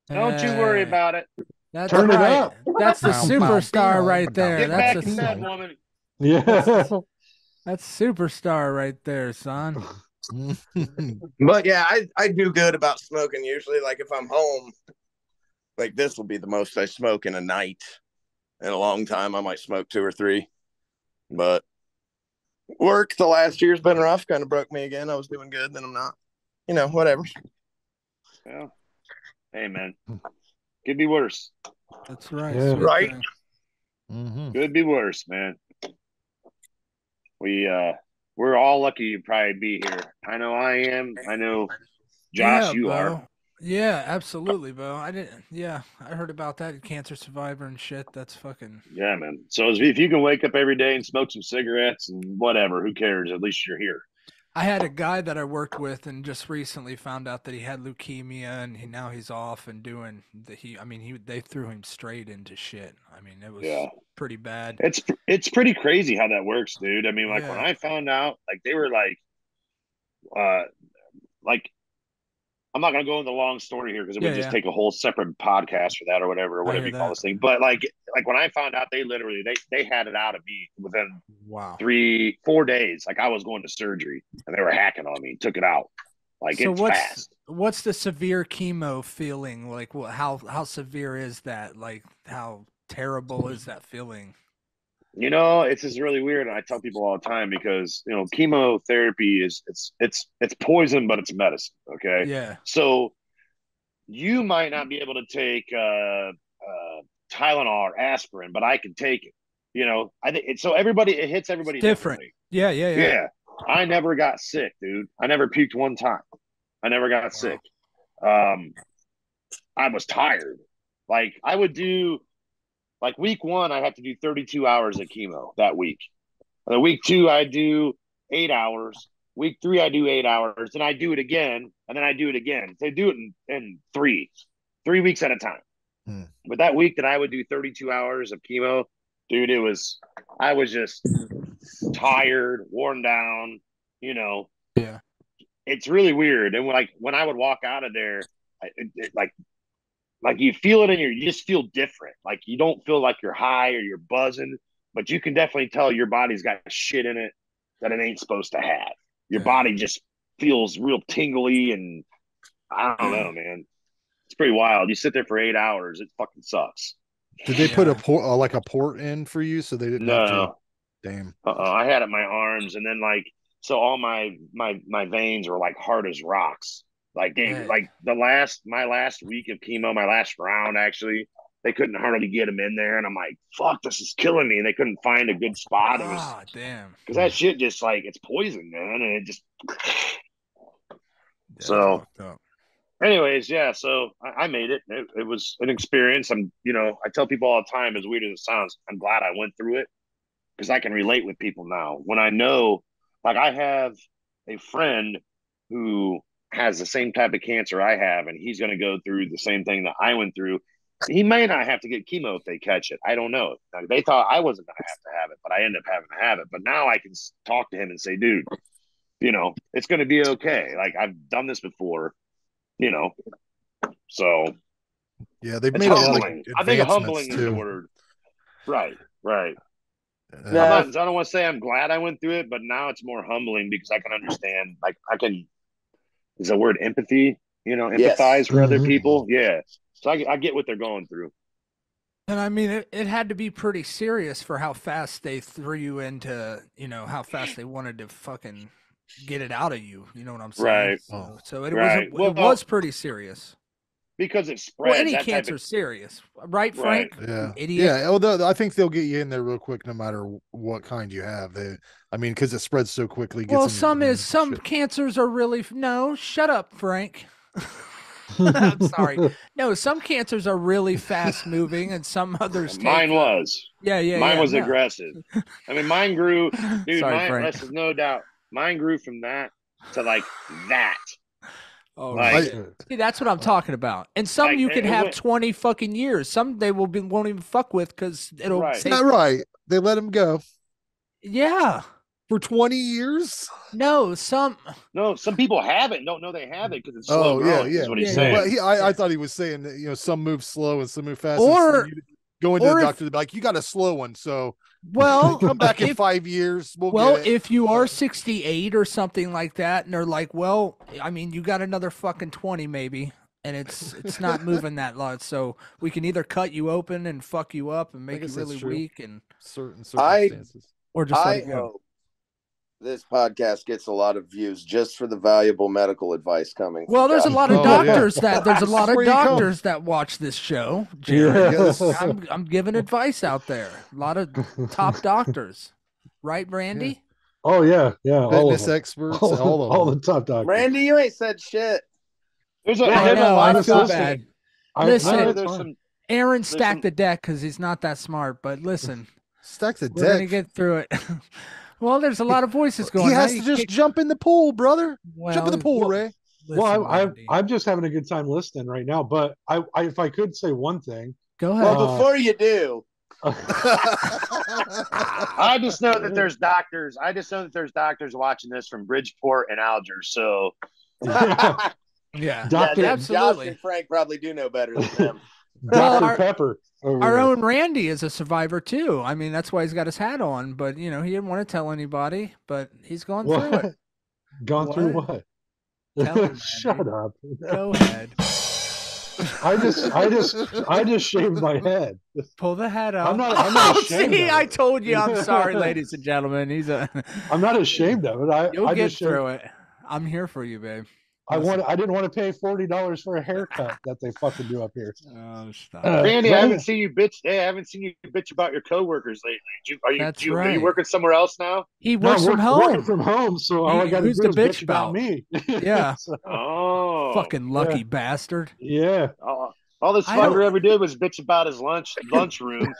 Speaker 5: Don't you worry about it.
Speaker 6: Turn it up.
Speaker 1: That's the superstar right there.
Speaker 5: Get back in bed, woman.
Speaker 6: Yeah.
Speaker 1: That's superstar right there, son.
Speaker 7: But yeah, I do good about smoking usually. Like if I'm home, like this will be the most I smoke in a night. In a long time, I might smoke 2 or 3. But work the last year's been rough. Kind of broke me again. I was doing good, then I'm not. Whatever.
Speaker 5: Yeah. Hey, man. Could be worse.
Speaker 1: That's right.
Speaker 6: Yeah.
Speaker 7: Right.
Speaker 5: Could be worse, man. We're all lucky to probably be here. I know I am. I know Josh, you are.
Speaker 1: Yeah, absolutely, Beau. I heard about that cancer survivor and shit. That's fucking.
Speaker 5: Yeah, man. So if you can wake up every day and smoke some cigarettes and whatever, who cares? At least you're here.
Speaker 1: I had a guy that I worked with and just recently found out that he had leukemia and now he's off and doing they threw him straight into shit. I mean, it was pretty bad.
Speaker 5: It's pretty crazy how that works, dude. I mean, like when I found out, like they were like I'm not gonna go into the long story here because it would just take a whole separate podcast for that or whatever you call this thing. But like when I found out, they literally they had it out of me within 3-4 days. Like I was going to surgery and they were hacking on me, took it out. Like so it's fast.
Speaker 1: What's the severe chemo feeling like? How severe is that? Like how terrible is that feeling?
Speaker 5: It's just really weird, and I tell people all the time because chemotherapy is it's poison, but it's medicine. Okay.
Speaker 1: Yeah.
Speaker 5: So you might not be able to take Tylenol or aspirin, but I can take it. I think so. It hits everybody
Speaker 1: different. Yeah.
Speaker 5: I never got sick, dude. I never puked one time. I never got sick. I was tired. Like I would do. Like week 1, I have to do 32 hours of chemo that week. And then week 2, I do 8 hours. Week 3, I do 8 hours. Then I do it again, and then I do it again. They do it in 3 weeks at a time. But that week that I would do 32 hours of chemo, dude, I was just tired, worn down,
Speaker 1: Yeah.
Speaker 5: It's really weird. And when I would walk out of there, like you feel it you just feel different. Like you don't feel like you're high or you're buzzing, but you can definitely tell your body's got shit in it that it ain't supposed to have. Your body just feels real tingly, and I don't know, man. It's pretty wild. You sit there for 8 hours, it fucking sucks.
Speaker 2: Did they put a port in for you so they didn't have to? Damn.
Speaker 5: I had it in my arms, and then so all my veins were like hard as rocks. Like my last week of chemo, my last round actually, they couldn't hardly get them in there, and I'm like, fuck, this is killing me. And they couldn't find a good spot.
Speaker 1: Damn.
Speaker 5: Because that shit just it's poison, man, and it just. So, anyways, yeah. So I made it. It was an experience. I tell people all the time, as weird as it sounds, I'm glad I went through it because I can relate with people now. When I know, I have a friend who has the same type of cancer I have, and he's going to go through the same thing that I went through. He may not have to get chemo if they catch it. I don't know. They thought I wasn't going to have it, but I ended up having to have it. But now I can talk to him and say, dude, it's going to be okay. Like, I've done this before, So,
Speaker 2: yeah, they've made humbling.
Speaker 5: I think humbling is the word. Right.
Speaker 7: Yeah.
Speaker 5: I don't want to say I'm glad I went through it, but now it's more humbling because I can understand. Is the word empathy? Empathize for other people. Yeah. So I get what they're going through.
Speaker 1: And I mean, it had to be pretty serious for how fast they threw you into, how fast they wanted to fucking get it out of you. You know what I'm saying?
Speaker 5: Right.
Speaker 1: So it was pretty serious.
Speaker 5: Because it spreads.
Speaker 1: Well, any cancer's serious, right, Frank?
Speaker 2: Right. Yeah.
Speaker 1: Idiot.
Speaker 2: Yeah. Although I think they'll get you in there real quick, no matter what kind you have. Because it spreads so quickly.
Speaker 1: Well, some cancers are really no. Shut up, Frank. I'm sorry. No, some cancers are really fast moving, and some others.
Speaker 5: Mine was.
Speaker 1: Yeah.
Speaker 5: Mine was aggressive. I mean, mine grew. Dude,
Speaker 1: Sorry,
Speaker 5: this is no doubt. Mine grew from that to that.
Speaker 1: Oh, see, that's what I'm talking about. And some you can have 20 fucking years. Some they won't even fuck with because it'll.
Speaker 2: Right. Not right. They let them go.
Speaker 1: Yeah.
Speaker 2: For 20 years?
Speaker 1: No, some
Speaker 5: people have it. Don't know they have it because it's slow growing.
Speaker 2: Yeah.
Speaker 5: Is what he's saying.
Speaker 2: Well, I thought he was saying that some move slow and some move fast.
Speaker 1: Or
Speaker 2: going to the doctor to be like, you got a slow one, so come back in 5 years.
Speaker 1: If you are 68 or something like that, and they're like, well, I mean, you got another fucking 20 maybe, and it's not moving that lot, so we can either cut you open and fuck you up and make you really weak and
Speaker 2: certain circumstances,
Speaker 1: or just let
Speaker 7: I
Speaker 1: it go.
Speaker 7: hope this podcast gets a lot of views just for the valuable medical advice coming.
Speaker 1: Well, there's a lot of doctors that watch this show. Jerry.
Speaker 2: Yeah.
Speaker 1: I'm giving advice out there. A lot of top doctors, right, Randy?
Speaker 6: Oh yeah.
Speaker 2: Fitness experts, all
Speaker 6: the top doctors.
Speaker 7: Randy, you ain't said shit.
Speaker 1: I feel bad.
Speaker 6: Listen,
Speaker 1: Aaron stacked the deck because he's not that smart. But listen,
Speaker 2: stack the deck.
Speaker 1: We're gonna get through it. Well, there's a lot of voices going.
Speaker 2: He has to just jump in the pool, brother. Jump in the pool, Ray.
Speaker 6: Well, I'm just having a good time listening right now. But if I could say one thing,
Speaker 1: go ahead.
Speaker 7: Well, before you do,
Speaker 5: I just know that there's doctors. Watching this from Bridgeport and Alger. So,
Speaker 1: yeah,
Speaker 7: Josh and Frank probably do know better than them.
Speaker 6: Dr. Pepper.
Speaker 1: Our own Randy is a survivor too. I mean, that's why he's got his hat on. But he didn't want to tell anybody. But he's gone through it.
Speaker 6: Through what? Shut up.
Speaker 1: Go ahead.
Speaker 6: I just shaved my head.
Speaker 1: Pull the hat out.
Speaker 6: I'm not ashamed.
Speaker 1: See, I told you. I'm sorry, ladies and gentlemen.
Speaker 6: I'm not ashamed of it.
Speaker 1: You'll get through it. I'm here for you, babe.
Speaker 6: I didn't want to pay $40 for a haircut that they fucking do up here.
Speaker 1: Oh, stop.
Speaker 5: Randy, I haven't seen you bitch. Hey, I haven't seen you bitch about your coworkers lately. Are you working somewhere else now?
Speaker 1: He works from home.
Speaker 6: Working from home, so all I got to do is bitch about me.
Speaker 1: Yeah.
Speaker 5: Oh,
Speaker 1: fucking lucky bastard.
Speaker 6: Yeah.
Speaker 5: All this fucker ever did was bitch about his lunchroom.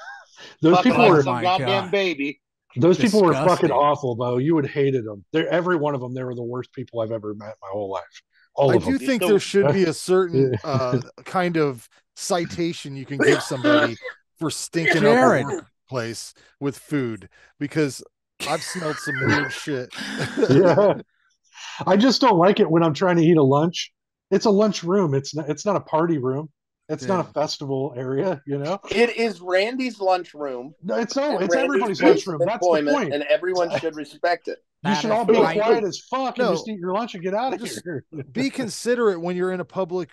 Speaker 6: Those people were
Speaker 5: some goddamn baby.
Speaker 6: Those people were fucking awful, though. You would have hated them. Every one of them. They were the worst people I've ever met in my whole life.
Speaker 2: I do think there should be a certain kind of citation you can give somebody for stinking up a workplace with food, because I've smelled some weird shit.
Speaker 6: Yeah. I just don't like it when I'm trying to eat a lunch. It's a lunch room. It's not a party room. It's not a festival area, you know?
Speaker 3: It is Randy's lunchroom.
Speaker 6: No, it's
Speaker 3: Randy's
Speaker 6: everybody's lunchroom. That's the point.
Speaker 3: And everyone should respect it.
Speaker 6: You should all be quiet as fuck and just eat your lunch and get out of here.
Speaker 2: Be considerate when you're in a public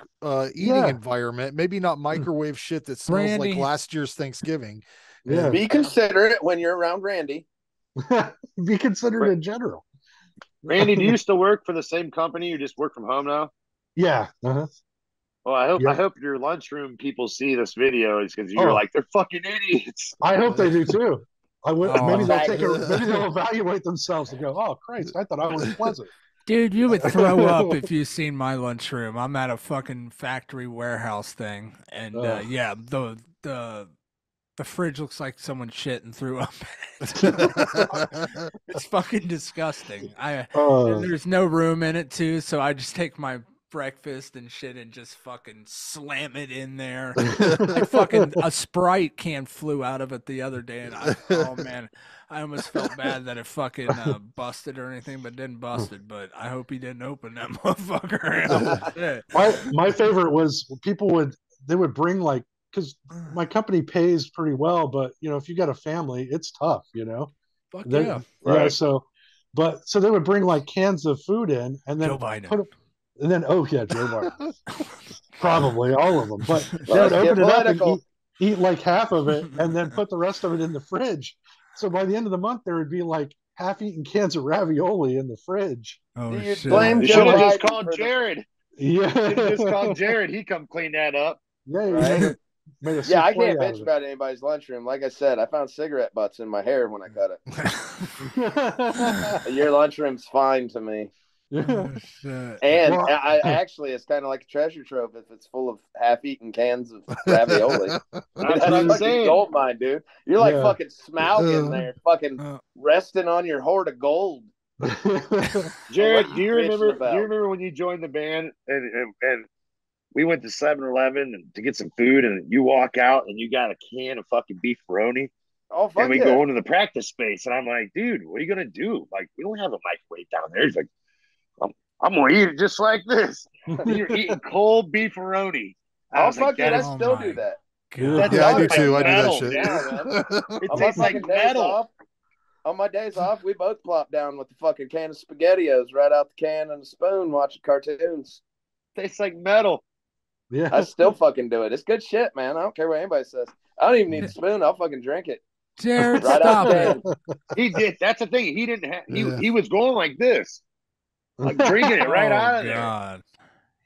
Speaker 2: eating environment. Maybe not microwave shit that smells like last year's Thanksgiving.
Speaker 6: Yeah.
Speaker 3: Be considerate when you're around Randy.
Speaker 6: Be considerate in general.
Speaker 5: Randy, do you still work for the same company? You just work from home now?
Speaker 6: Yeah. Uh-huh.
Speaker 5: Well, I hope your lunchroom people see this video because you're like, they're fucking idiots.
Speaker 6: I hope they do too. Maybe they'll evaluate themselves and go, "Oh Christ, I thought I was pleasant."
Speaker 1: Dude, you would throw up if you seen my lunchroom. I'm at a fucking factory warehouse thing, and the fridge looks like someone shit and threw up in it. It's fucking disgusting. And there's no room in it too, so I just take my breakfast and shit and just fucking slam it in there. Like fucking a Sprite can flew out of it the other day, and I almost felt bad that it fucking busted or anything, but didn't busted. But I hope he didn't open that motherfucker.
Speaker 6: My favorite was they would bring because my company pays pretty well, but you know, if you got a family, it's tough, you know.
Speaker 1: Fuck yeah.
Speaker 6: Right. So they would bring cans of food in and then
Speaker 1: Joe Biden.
Speaker 6: Joe Biden. Probably all of them. But they would open it up and eat like half of it and then put the rest of it in the fridge. So by the end of the month, there would be half-eaten cans of ravioli in the fridge.
Speaker 1: Oh,
Speaker 3: you
Speaker 1: shit.
Speaker 3: blame
Speaker 5: You
Speaker 3: Joe
Speaker 5: should have
Speaker 3: Biden
Speaker 5: just called Jared.
Speaker 6: Yeah.
Speaker 5: Just called Jared. He come clean that up.
Speaker 6: Yeah,
Speaker 3: right? I can't bitch
Speaker 6: it.
Speaker 3: about anybody's lunchroom. Like I said, I found cigarette butts in my hair when I cut it. Your lunchroom's fine to me.
Speaker 1: Oh, shit.
Speaker 3: And I actually, it's kind of like a treasure trove if it's full of half-eaten cans of ravioli.
Speaker 5: That's what I'm saying.
Speaker 3: Gold mine, dude. You're like fucking Smaug in there, fucking resting on your hoard of gold.
Speaker 5: Jared, do you remember when you joined the band and we went to 7-Eleven to get some food and you walk out and you got a can of fucking beefaroni?
Speaker 3: Oh, fuck
Speaker 5: and we go into the practice space and I'm like, dude, what are you gonna do? Like, we don't have a microwave down there. He's like, I'm gonna eat it just like this. You're eating cold beefaroni.
Speaker 3: Oh, fuck it, I still do that.
Speaker 2: Yeah, I do too. I do that shit.
Speaker 5: It tastes like metal.
Speaker 3: On my days off, we both plop down with the fucking can of SpaghettiOs right out the can and a spoon watching cartoons.
Speaker 5: Tastes like metal.
Speaker 6: Yeah,
Speaker 3: I still fucking do it. It's good shit, man. I don't care what anybody says. I don't even need a spoon. I'll fucking drink it.
Speaker 1: Jared, stop it.
Speaker 5: He did. That's the thing. He didn't have. He was going like this, like drinking it right out of there.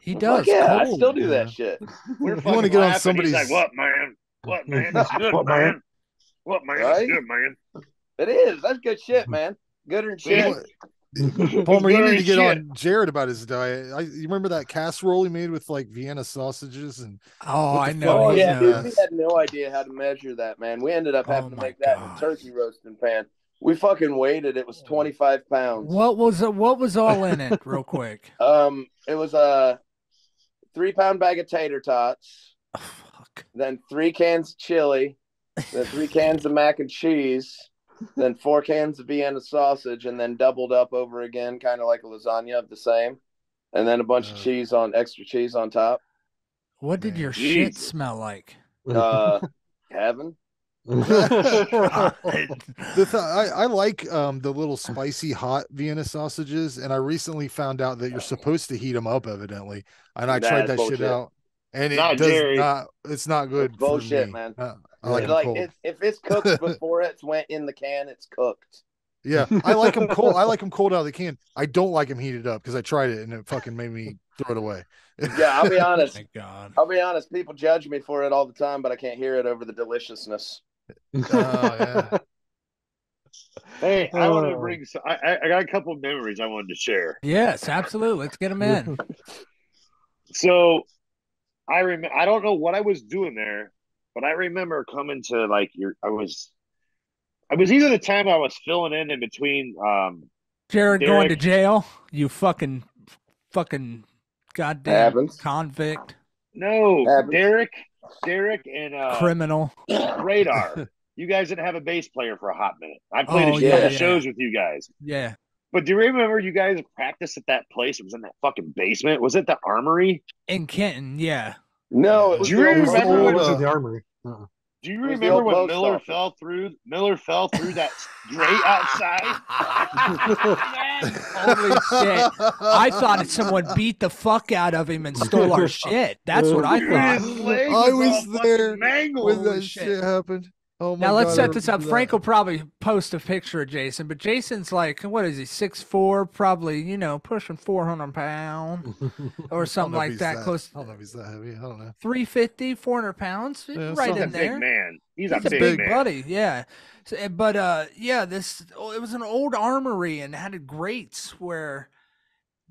Speaker 1: He does.
Speaker 3: I still do that shit.
Speaker 5: We're you want to get on somebody's. He's like, what, man? What, man? It's good, man. What, man? Right? It's good, man.
Speaker 3: It is. That's good shit, man. Gooder than shit.
Speaker 2: Palmer, you need to get on Jared about his diet. You remember that casserole he made with Vienna sausages and
Speaker 1: I know.
Speaker 3: Oh yeah, dude, we had no idea how to measure that, man. We ended up having to make that in a turkey roasting pan. We fucking weighed it. It was 25 pounds.
Speaker 1: What was all in it, real quick?
Speaker 3: It was a 3-pound bag of tater tots.
Speaker 1: Oh, fuck.
Speaker 3: Then 3 cans of chili. Then 3 cans of mac and cheese. Then 4 cans of Vienna sausage, and then doubled up over again, kind of like a lasagna of the same. And then a bunch of extra cheese on top.
Speaker 1: What did your shit smell like?
Speaker 3: Heaven.
Speaker 2: I like the little spicy hot Vienna sausages, and I recently found out that you're supposed to heat them up, evidently. And I tried that bullshit. Shit out, and it's not good.
Speaker 3: It's bullshit,
Speaker 2: me.
Speaker 3: Man.
Speaker 2: I like cold.
Speaker 3: If it's cooked before it's went in the can, it's cooked.
Speaker 2: Yeah, I like them cold. I like them cold out of the can. I don't like them heated up because I tried it and it fucking made me throw it away.
Speaker 3: Yeah, I'll be honest.
Speaker 1: Thank God.
Speaker 3: I'll be honest. People judge me for it all the time, but I can't hear it over the deliciousness.
Speaker 2: Oh yeah.
Speaker 5: Hey, I want to bring. I got a couple of memories I wanted to share.
Speaker 1: Yes, absolutely. Let's get them in.
Speaker 5: So, I don't know what I was doing there, but I remember coming to I was either the time I was filling in between.
Speaker 1: Jared going to jail. You fucking goddamn convict.
Speaker 5: No, Derek and
Speaker 1: criminal
Speaker 5: Radar. you guys didn't have a bass player for a hot minute. I played a couple shows with you guys.
Speaker 1: Yeah.
Speaker 5: But do you remember you guys practiced at that place? It was in that fucking basement. Was it the Armory?
Speaker 1: In Kenton, yeah.
Speaker 3: No, it was
Speaker 5: Do you remember
Speaker 6: It wasn't the Armory.
Speaker 5: Do you remember when Miller fell through that grate outside?
Speaker 1: Holy shit. I thought someone beat the fuck out of him and stole our shit. That's what I thought.
Speaker 2: I was there when that
Speaker 1: shit.
Speaker 2: shit happened. Oh my
Speaker 1: now let's
Speaker 2: God,
Speaker 1: set this up. Frank will probably post a picture of Jason, but Jason's like, what is he, 6'4", probably, pushing 400 pounds or something like that. Close.
Speaker 2: I don't know if he's that heavy. I don't know.
Speaker 1: 350, 400 pounds, right in there.
Speaker 5: Big man. He's a
Speaker 1: big
Speaker 5: man.
Speaker 1: buddy, yeah. So, but it was an old armory and had grates where.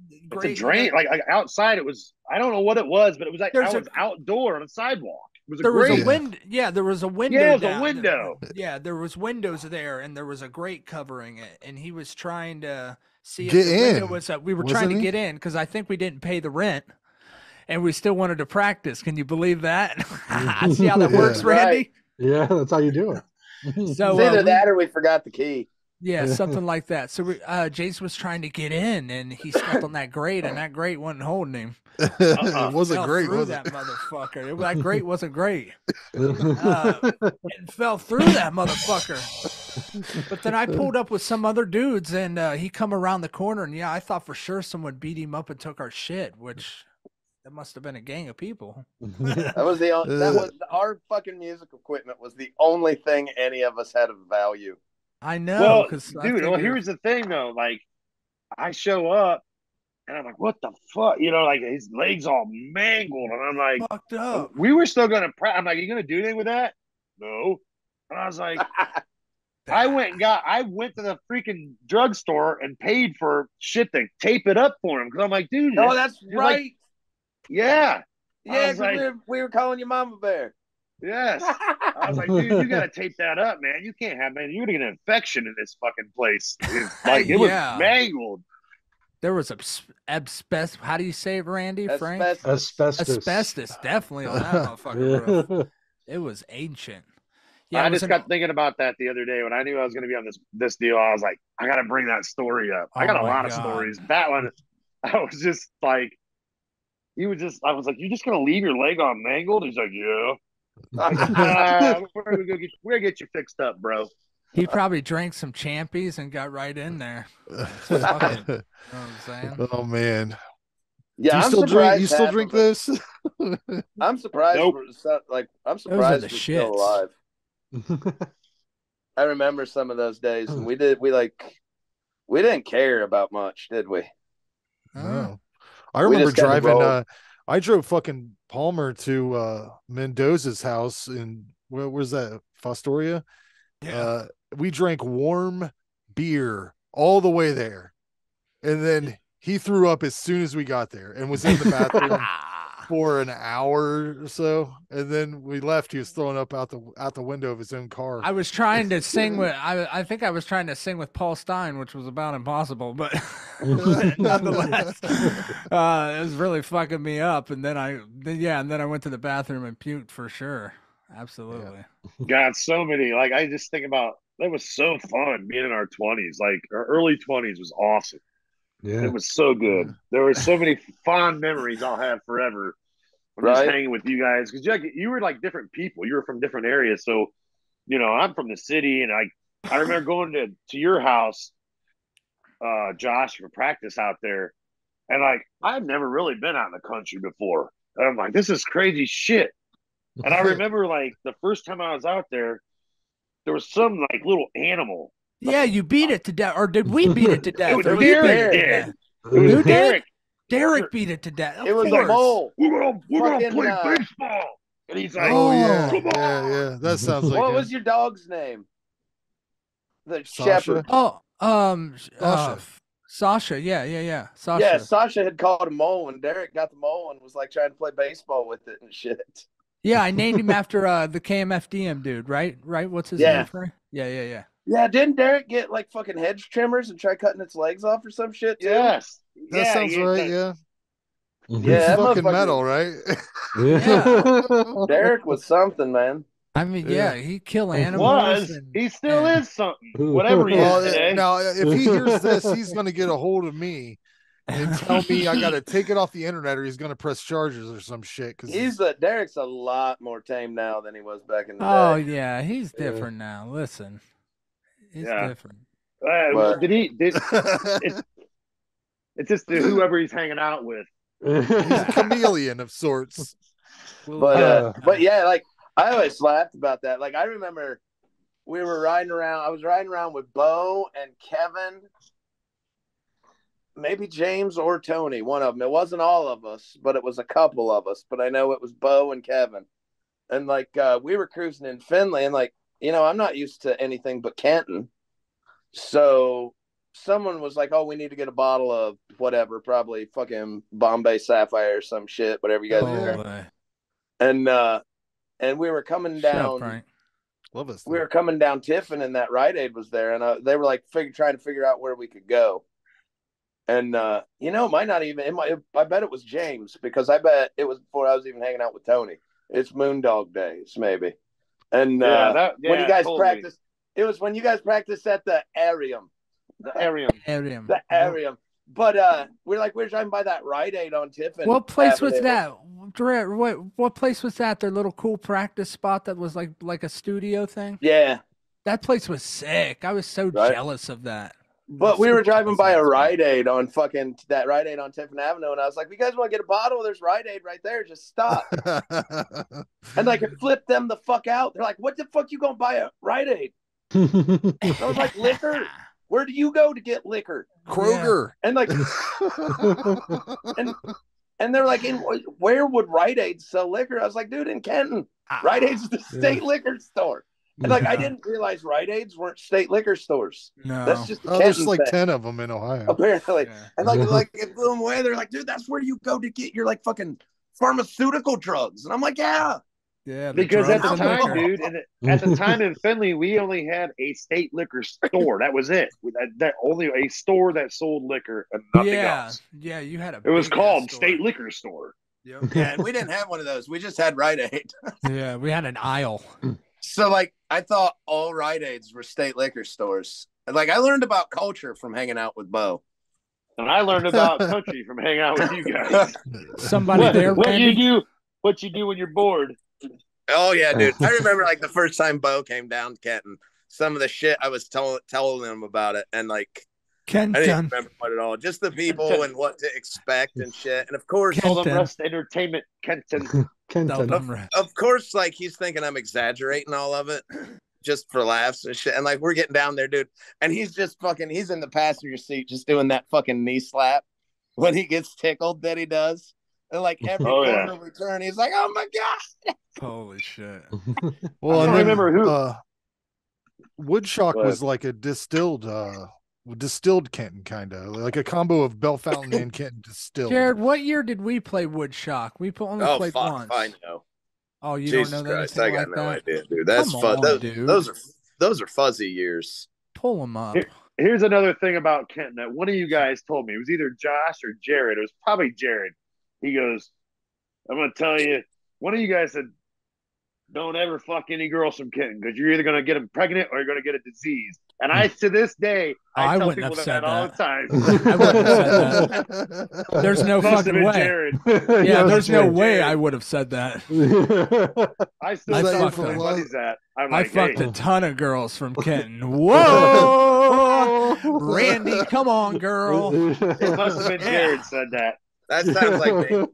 Speaker 5: It's a drain, like outside. It was. I don't know what it was, but it was like I was outdoor on a sidewalk.
Speaker 1: There was a window. Yeah, there was a window.
Speaker 5: Yeah, it was a window.
Speaker 1: Yeah, there was windows there, and there was a grate covering it. And he was trying to see if
Speaker 2: Get
Speaker 1: the
Speaker 2: in.
Speaker 1: window was up. We were trying to get in because I think we didn't pay the rent, and we still wanted to practice. Can you believe that? See how that works, Randy?
Speaker 6: Yeah, that's how you do it.
Speaker 1: So
Speaker 3: it's either that or we forgot the key.
Speaker 1: Yeah, something like that. So Jason was trying to get in, and he stepped on that grate, and that grate wasn't holding him.
Speaker 2: It wasn't great, was
Speaker 1: that
Speaker 2: it?
Speaker 1: motherfucker. That grate wasn't great. It fell through that motherfucker. But then I pulled up with some other dudes, and he come around the corner, and I thought for sure someone beat him up and took our shit, which that must have been a gang of people.
Speaker 3: That was our fucking music equipment was the only thing any of us had of value.
Speaker 1: I know.
Speaker 5: Well, dude, here's the thing though. Like, I show up and I'm like, what the fuck? Like his legs all mangled. And I'm like,
Speaker 1: fucked up.
Speaker 5: We were still going to I'm like, are you going to do anything with that? No. And I was like, I went to the freaking drugstore and paid for shit to tape it up for him. Cause I'm like, dude.
Speaker 3: Oh, that's right.
Speaker 5: Like, yeah.
Speaker 3: Yeah. Cause we were calling you Mama Bear.
Speaker 5: Yes. I was like, dude, you got to tape that up, man. You can't have, man. You're going to get an infection in this fucking place. It was mangled.
Speaker 1: There was asbestos. How do you say it, Randy? Frank?
Speaker 6: Asbestos.
Speaker 1: Definitely on that motherfucker roof. It was ancient. Yeah,
Speaker 5: I just got thinking about that the other day when I knew I was going to be on this deal. I was like, I got to bring that story up. I got a lot of stories. That one, I was just like, I was like, you're just going to leave your leg on mangled? He's like, yeah. We're gonna get you fixed up, bro.
Speaker 1: He probably drank some Champies and got right in there. You know what I'm saying?
Speaker 2: Oh man.
Speaker 3: Yeah,
Speaker 2: you still drink this?
Speaker 3: I'm surprised.
Speaker 5: Nope.
Speaker 3: I'm surprised we're
Speaker 1: shits.
Speaker 3: still alive. I remember some of those days, and we didn't care about much, did we?
Speaker 2: No. I remember driving. I drove fucking Palmer to Mendoza's house in where was that? Fostoria.
Speaker 1: Yeah.
Speaker 2: We drank warm beer all the way there, and then he threw up as soon as we got there, and was in the bathroom for an hour or so, and then we left. He was throwing up out the window of his own car.
Speaker 1: I was trying to sing with. I think I was trying to sing with Paul Stein, which was about impossible, but nonetheless, it was really fucking me up. And then I went to the bathroom and puked for sure. Absolutely.
Speaker 5: God, so many. Like I just think about that was so fun being in our 20s. Like our early 20s was awesome. Yeah. It was so good. There were so many fond memories I'll have forever. Just hanging with you guys because you were like different people. You were from different areas, so I'm from the city, and I remember going to your house, Josh, for practice out there, and like I've never really been out in the country before. And I'm like, this is crazy shit. And I remember like the first time I was out there was some like little animal.
Speaker 1: Yeah, you beat it to death, or did we beat it to death?
Speaker 5: Derek did.
Speaker 1: It was Derek. Derek beat it to death.
Speaker 3: It was a mole.
Speaker 5: We're gonna play baseball. And he's like,
Speaker 2: oh yeah,
Speaker 5: come on.
Speaker 2: Yeah. That sounds like
Speaker 3: what was your dog's name? The
Speaker 2: Sasha?
Speaker 3: shepherd.
Speaker 1: Sasha. Yeah. Sasha.
Speaker 3: Yeah, Sasha had called a mole, and Derek got the mole and was like trying to play baseball with it and shit.
Speaker 1: Yeah, I named him after the KMFDM dude, right? What's his name? Yeah.
Speaker 3: Yeah, didn't Derek get like fucking hedge trimmers and try cutting its legs off or some shit too?
Speaker 5: Yes.
Speaker 2: That sounds right, yeah.
Speaker 3: Yeah,
Speaker 2: fucking metal, right?
Speaker 6: Yeah.
Speaker 3: Derek was something, man.
Speaker 1: I mean, yeah, he kill animals.
Speaker 5: He still is something. Whatever he is today.
Speaker 2: Now, if he hears this, he's going to get a hold of me and tell me I got to take it off the internet, or he's going to press charges or some shit. Because
Speaker 3: Derek's a lot more tame now than he was back in the day.
Speaker 1: Oh yeah, he's different now. Listen, he's different.
Speaker 5: It's just whoever he's hanging out with.
Speaker 2: He's a chameleon of sorts.
Speaker 3: But yeah, like I always laughed about that. Like I remember we were riding around. I was riding around with Beau and Kevin, maybe James or Tony, one of them. It wasn't all of us, but it was a couple of us. But I know it was Beau and Kevin. And like we were cruising in Findlay, and like, you know, I'm not used to anything but Kenton. So someone was like, "Oh, we need to get a bottle of whatever, probably fucking Bombay Sapphire or some shit, whatever you guys are." And we were coming down.
Speaker 2: Love us.
Speaker 3: We were coming down Tiffin, and that Rite Aid was there, and they were like trying to figure out where we could go. And you know, it might not even. I bet it was James, because I bet it was before I was even hanging out with Tony. It's Moondog days, maybe. And when you guys practice, it was when you guys practiced at the Arium.
Speaker 5: The Arium.
Speaker 3: But we're driving by that Rite Aid on Tiffin.
Speaker 1: What place was that? What place was that? Their little cool practice spot that was like a studio thing?
Speaker 3: Yeah.
Speaker 1: That place was sick. I was so jealous of that.
Speaker 3: But we were driving by a Rite Aid on Tiffin Avenue, and I was like, "You guys want to get a bottle? There's Rite Aid right there. Just stop." And like it flipped them the fuck out. They're like, "What the fuck you gonna buy a Rite Aid?" I was like, "Liquor? Where do you go to get liquor?"
Speaker 2: Kroger.
Speaker 3: Yeah. And like, and they're like, "Where would Rite Aid sell liquor?" I was like, "Dude, in Kenton, Rite Aid's the state liquor store." And like, I didn't realize Rite Aids weren't state liquor stores.
Speaker 1: No,
Speaker 3: that's just
Speaker 2: there's like 10 of them in Ohio,
Speaker 3: apparently. Yeah. And like it blew them away. They're like, "Dude, that's where you go to get your like fucking pharmaceutical drugs." And I'm like, "Yeah."
Speaker 1: Yeah,
Speaker 5: because at the time, dude, at the time in Findlay, we only had a state liquor store. That was it. That only a store that sold liquor and nothing else.
Speaker 1: Yeah, you had
Speaker 5: it was called State Liquor Store.
Speaker 3: Yep. Yeah, and we didn't have one of those. We just had Rite Aid.
Speaker 1: Yeah, we had an aisle.
Speaker 3: So like, I thought all Rite Aids were state liquor stores. And like, I learned about culture from hanging out with Beau.
Speaker 5: And I learned about country from hanging out with you guys.
Speaker 1: Somebody there, Randy?
Speaker 5: What you do when you're bored.
Speaker 3: Oh yeah, dude. I remember like the first time Beau came down to Kenton, some of the shit I was telling them about it, and like
Speaker 1: Kenton.
Speaker 3: I didn't remember what at all. Just the people and what to expect and shit. And of course,
Speaker 5: all the rest entertainment, Kenton.
Speaker 3: Of course, like he's thinking I'm exaggerating all of it just for laughs and shit. And like we're getting down there, dude, and he's just he's in the passenger seat just doing that fucking knee slap when he gets tickled that he does. And like every corner we turn, he's like, "Oh my god!"
Speaker 1: Holy shit!
Speaker 2: Well, I
Speaker 5: remember who
Speaker 2: Woodshock was like a distilled Kenton, kind of like a combo of Bell Fountain and Kenton distilled.
Speaker 1: Jared, what year did we play Woodstock? We only played once.
Speaker 3: I know.
Speaker 1: Oh, you
Speaker 3: Jesus
Speaker 1: don't know that?
Speaker 3: Christ, I got no idea, dude. That's fun. Those are fuzzy years.
Speaker 1: Pull them up.
Speaker 5: Here's another thing about Kenton that one of you guys told me. It was either Josh or Jared. It was probably Jared. He goes, "I'm going to tell you," one of you guys said, "Don't ever fuck any girls from Kenton because you're either going to get them pregnant or you're going to get a disease." And to this day, I tell people that all the time.
Speaker 1: I wouldn't have said that. There's no fucking way.
Speaker 5: Jared.
Speaker 1: Yeah, there's no way I would have said that.
Speaker 5: I still tell my buddies that.
Speaker 1: I fucked a ton of girls from Kenton. Whoa! Randy, come on, girl.
Speaker 5: It must have been Jared said that.
Speaker 3: That sounds like me.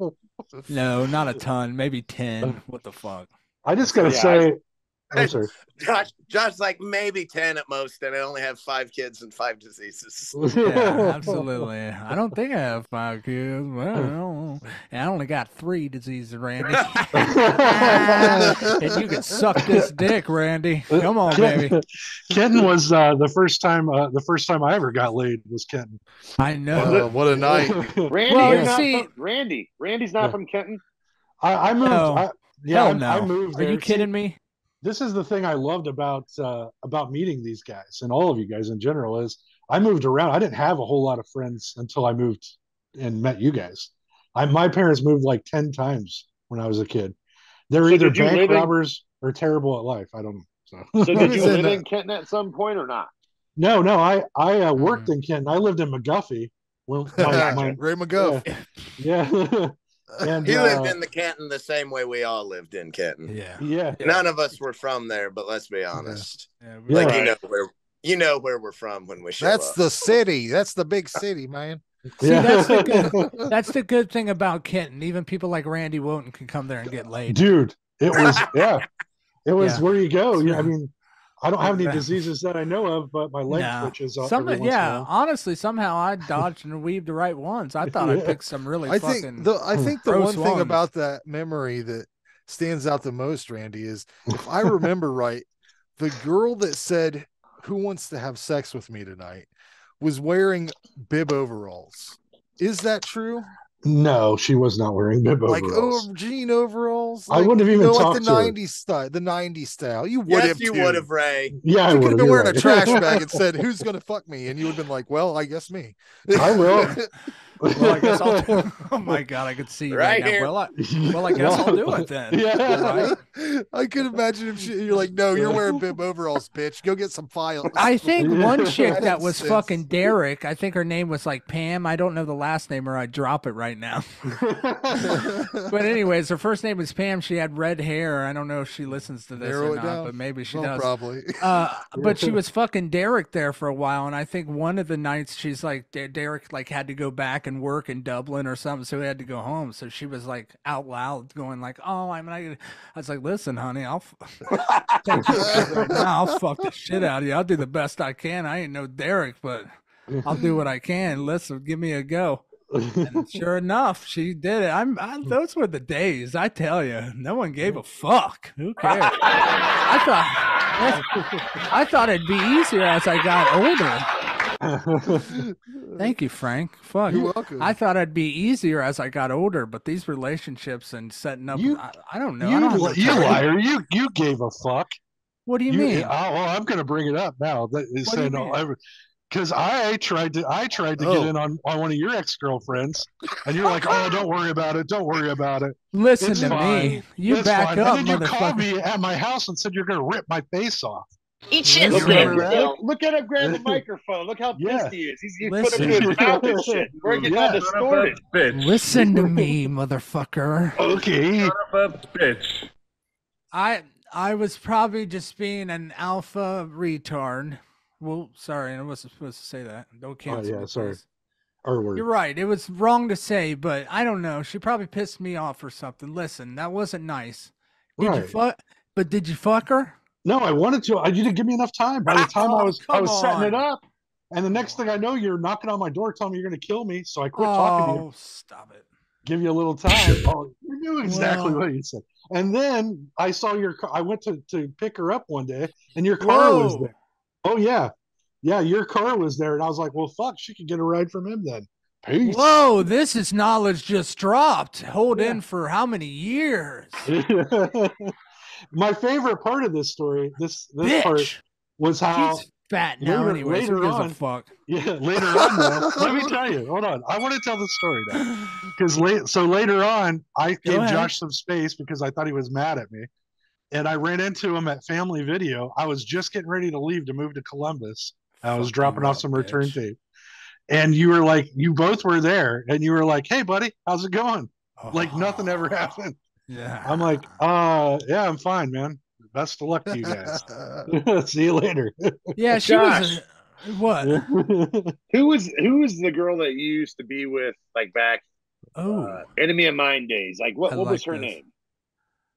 Speaker 1: No, not a ton. Maybe 10. What the fuck?
Speaker 6: I just gotta say,
Speaker 3: Josh's like maybe 10 at most, and I only have 5 kids and 5 diseases.
Speaker 1: Yeah, absolutely. I don't think I have 5 kids. Well, I only got 3 diseases, Randy. And you can suck this dick, Randy. Come on, baby.
Speaker 6: Kenton was the first time I ever got laid was Kenton.
Speaker 1: I know.
Speaker 2: What a night.
Speaker 5: Randy's not from Kenton.
Speaker 6: I moved.
Speaker 1: No.
Speaker 6: I moved.
Speaker 1: Are you kidding me?
Speaker 6: This is the thing I loved about meeting these guys and all of you guys in general is I moved around. I didn't have a whole lot of friends until I moved and met you guys. My parents moved like 10 times when I was a kid. They're
Speaker 5: So
Speaker 6: either
Speaker 5: did you
Speaker 6: bank
Speaker 5: live in-
Speaker 6: robbers or terrible at life. I don't know.
Speaker 5: So
Speaker 2: He
Speaker 5: did
Speaker 2: was
Speaker 5: you
Speaker 2: in,
Speaker 5: live in Kenton at some point or not?
Speaker 6: No, I worked in Kenton. I lived in McGuffey. When
Speaker 2: Ray McGuff.
Speaker 6: yeah. And
Speaker 7: He lived in the Canton the same way we all lived in Canton.
Speaker 6: yeah.
Speaker 7: None of us were from there, but let's be honest.
Speaker 1: Yeah,
Speaker 7: Like
Speaker 5: Right.
Speaker 7: you know where we're from when we show
Speaker 2: That's
Speaker 7: up.
Speaker 2: the city. That's the big city, man.
Speaker 1: See, that's the good thing about Kenton. Even people like Randy Wooten can come there and get laid.
Speaker 6: Dude, it was it was where you go.
Speaker 1: Yeah.
Speaker 6: I mean, I don't have any diseases that I know of, but my leg twitches up.
Speaker 1: Honestly, somehow I dodged and weaved the right ones. I thought I picked some really
Speaker 2: I think the
Speaker 1: gross
Speaker 2: one thing
Speaker 1: ones.
Speaker 2: about that memory that stands out the most, Randy, is if I remember right, the girl that said, "Who wants to have sex with me tonight?" was wearing bib overalls. Is that true?
Speaker 6: No, she was not wearing bib overalls.
Speaker 2: Like jean overalls.
Speaker 6: I wouldn't have even talked
Speaker 2: like
Speaker 6: to her.
Speaker 2: the '90s style. The '90s style. You would
Speaker 7: Yes,
Speaker 2: have.
Speaker 7: you would have, Ray.
Speaker 6: Yeah, I
Speaker 2: You
Speaker 6: would
Speaker 2: could have been wearing
Speaker 6: right.
Speaker 2: a trash bag and said, "Who's gonna fuck me?" And you would have been like, "Well, I guess me."
Speaker 6: I will.
Speaker 1: Well, I guess I'll do. Oh my god, I could see you right now.
Speaker 7: here.
Speaker 1: Well, I guess I'll do it then.
Speaker 6: Yeah.
Speaker 1: Right?
Speaker 2: I could imagine if you're like, "No, you're wearing bib overalls, bitch. Go get some files."
Speaker 1: I think one chick that was
Speaker 2: Sense.
Speaker 1: fucking Derek. I think her name was like Pam. I don't know the last name, or I'd drop it right now. But anyways, her first name was Pam. She had red hair. I don't know if she listens to this
Speaker 2: Narrow
Speaker 1: or
Speaker 2: it
Speaker 1: not,
Speaker 2: down.
Speaker 1: but maybe she
Speaker 2: Well,
Speaker 1: does.
Speaker 2: probably.
Speaker 1: But she was fucking Derek there for a while, and I think one of the nights she's like Derek like had to go back and work in Dublin or something, so he had to go home. So she was like out loud going like, "Oh, I'm not." I was like, "Listen, honey, I'll take you right now. I'll fuck the shit out of you. I'll do the best I can. I ain't no Derek, but I'll do what I can. Listen, give me a go." And sure enough, she did it. Those were the days. I tell you, no one gave a fuck. Who cares? I thought it'd be easier as I got older. Thank you, Frank. Fuck.
Speaker 2: You're welcome.
Speaker 1: I thought it'd be easier as I got older, but these relationships and setting up, I don't know.
Speaker 6: You liar! You gave a fuck.
Speaker 1: What do you mean?
Speaker 6: I'm going to bring it up now. Because I tried to get in on one of your ex-girlfriends, and you're like, "Oh, don't worry about it. Don't worry about it."
Speaker 1: Listen
Speaker 6: It's
Speaker 1: to
Speaker 6: fine.
Speaker 1: me. You
Speaker 6: It's
Speaker 1: back
Speaker 6: fine.
Speaker 1: up,
Speaker 6: And then you called
Speaker 1: motherfucker.
Speaker 6: me at my house and said you're going to rip my face off.
Speaker 8: Eat shit,
Speaker 5: Look
Speaker 8: stand
Speaker 5: at
Speaker 8: still.
Speaker 5: look at him grab the microphone. Look how
Speaker 6: Yeah.
Speaker 5: pissed he is. He put
Speaker 1: Listen.
Speaker 5: him to his mouth and shit. We're getting all distorted.
Speaker 1: Listen to me, motherfucker.
Speaker 6: Okay.
Speaker 5: Bitch.
Speaker 1: I was probably just being an alpha retard. Well, sorry, I wasn't supposed to say that. Don't cancel me,
Speaker 6: sorry.
Speaker 1: please.
Speaker 6: R-word.
Speaker 1: You're right. It was wrong to say, but I don't know. She probably pissed me off or something. Listen, that wasn't nice. Did you
Speaker 6: Right.
Speaker 1: fuck? But did you fuck her?
Speaker 6: No, I wanted to. You didn't give me enough time. By the time I was
Speaker 1: come
Speaker 6: setting it
Speaker 1: on.
Speaker 6: up, and the next thing I know, you're knocking on my door, telling me you're going to kill me. So I quit talking to you.
Speaker 1: Oh, stop it.
Speaker 6: Give you a little time. Oh, you knew exactly
Speaker 1: Well.
Speaker 6: what you said. And then I saw your car. I went to pick her up one day, and your car was there. Oh yeah, your car was there, and I was like, well, fuck, she could get a ride from him then. Peace.
Speaker 1: Whoa, this is knowledge just dropped. Hold in for how many years?
Speaker 6: My favorite part of this story, this
Speaker 1: Bitch.
Speaker 6: part, was how
Speaker 1: She's fat now anyway. Who gives a fuck?
Speaker 6: Yeah, later on, though, let me tell you. Hold on, I want to tell the story now. Because later on, I gave
Speaker 1: ahead.
Speaker 6: Josh some space because I thought he was mad at me, and I ran into him at Family Video. I was just getting ready to leave to move to Columbus. I was
Speaker 1: Fuck
Speaker 6: dropping
Speaker 1: you
Speaker 6: off
Speaker 1: up,
Speaker 6: some return
Speaker 1: bitch.
Speaker 6: tape, and you were like, you both were there, and you were like, "Hey, buddy, how's it going?" Like nothing ever happened.
Speaker 1: Yeah.
Speaker 6: I'm like, yeah, I'm fine, man. Best of luck to you guys. See you later.
Speaker 1: Yeah, she
Speaker 5: Josh.
Speaker 1: was. What?
Speaker 5: Who was the girl that you used to be with like back Enemy of Mine days? Like what was her name?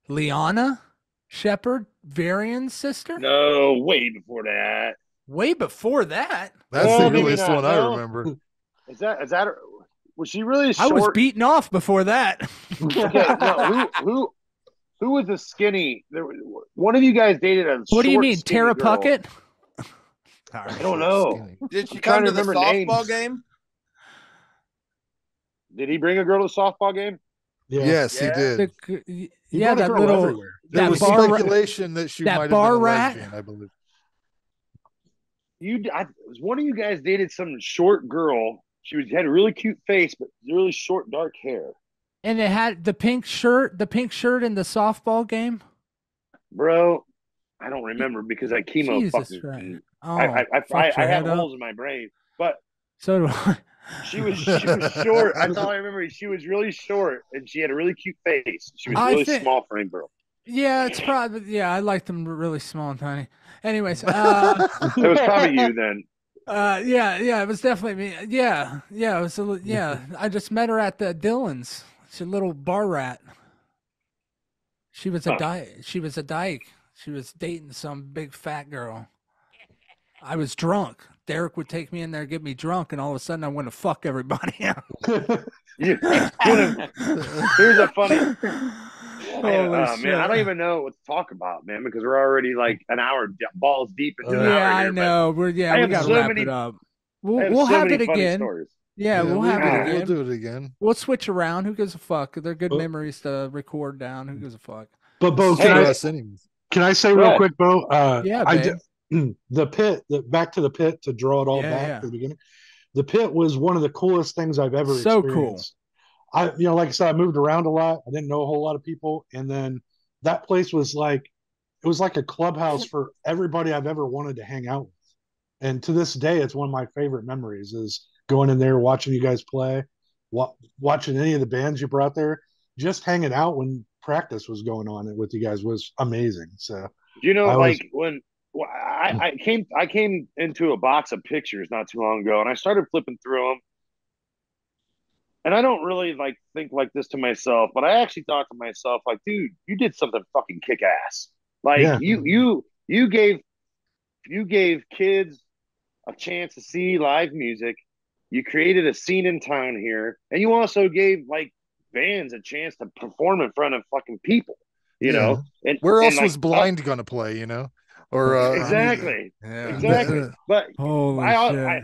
Speaker 1: Liana Shepard, Varian's sister?
Speaker 5: No, way before that.
Speaker 1: Way before that.
Speaker 2: That's
Speaker 5: Well,
Speaker 2: the
Speaker 5: maybe
Speaker 2: earliest
Speaker 5: not,
Speaker 2: one I
Speaker 5: no.
Speaker 2: remember.
Speaker 5: Is that her? Was she really
Speaker 1: I
Speaker 5: short?
Speaker 1: was beaten off before that.
Speaker 5: Okay, no, who was the skinny? One of you guys dated a
Speaker 1: What do you
Speaker 5: short,
Speaker 1: mean,
Speaker 5: skinny
Speaker 1: Tara
Speaker 5: girl.
Speaker 1: Puckett?
Speaker 5: I don't know.
Speaker 7: Did she
Speaker 5: I'm trying
Speaker 7: come to
Speaker 5: to
Speaker 7: the
Speaker 5: remember
Speaker 7: softball
Speaker 5: names.
Speaker 7: game?
Speaker 5: Did he bring a girl to the softball game?
Speaker 6: Yeah.
Speaker 2: Yes, he did.
Speaker 6: He
Speaker 1: Yeah,
Speaker 6: brought a
Speaker 1: that
Speaker 6: girl
Speaker 1: little
Speaker 6: everywhere.
Speaker 2: There
Speaker 1: that
Speaker 2: was
Speaker 1: bar
Speaker 2: speculation that she
Speaker 1: that
Speaker 2: might have
Speaker 1: bar
Speaker 2: been a
Speaker 1: rat?
Speaker 2: lesbian, I believe.
Speaker 5: One of you guys dated some short girl. She had a really cute face, but really short, dark hair.
Speaker 1: And it had the pink shirt in the softball game.
Speaker 5: Bro, I don't remember because I chemo
Speaker 1: Jesus
Speaker 5: fucking.
Speaker 1: Christ. Oh,
Speaker 5: I have holes in my brain, but
Speaker 1: so do I.
Speaker 5: she was short. That's all I remember. She was really short, and she had a really cute face. She was really small for a girl.
Speaker 1: Yeah, it's probably I like them really small and tiny. Anyways,
Speaker 5: it was probably you then.
Speaker 1: Yeah, it was definitely me. Yeah, it was I just met her at the Dillon's. She's a little bar rat. She was a dyke. She was a dyke. She was dating some big fat girl. I was drunk. Derek would take me in there, get me drunk, and all of a sudden I want to fuck everybody.
Speaker 5: Here's a funny. Man, I don't even know what to talk about, man, because we're already like an hour balls deep into an hour.
Speaker 1: Yeah, I know. We gotta wrap it up. We'll have it again.
Speaker 5: Stories.
Speaker 1: Yeah, we'll have it again.
Speaker 2: We'll do it again.
Speaker 1: We'll switch around. Who gives a fuck? They're good memories to record down. Who gives a fuck?
Speaker 6: But Beau, can I say real quick, Beau? The pit, back to the pit to draw it all back to the beginning. The pit was one of the coolest things I've ever experienced. Cool. Like I said, I moved around a lot. I didn't know a whole lot of people, and then that place was like a clubhouse for everybody I've ever wanted to hang out with. And to this day, it's one of my favorite memories is going in there, watching you guys play, watching any of the bands you brought there, just hanging out when practice was going on with you guys was amazing. So
Speaker 5: when I came into a box of pictures not too long ago, and I started flipping through them. And I don't really think like this to myself, but I actually thought to myself, like, dude, you did something fucking kick ass. Like you gave kids a chance to see live music. You created a scene in town here, and you also gave like bands a chance to perform in front of fucking people. You know, and
Speaker 2: where else was Blind gonna play? Or
Speaker 5: exactly. But I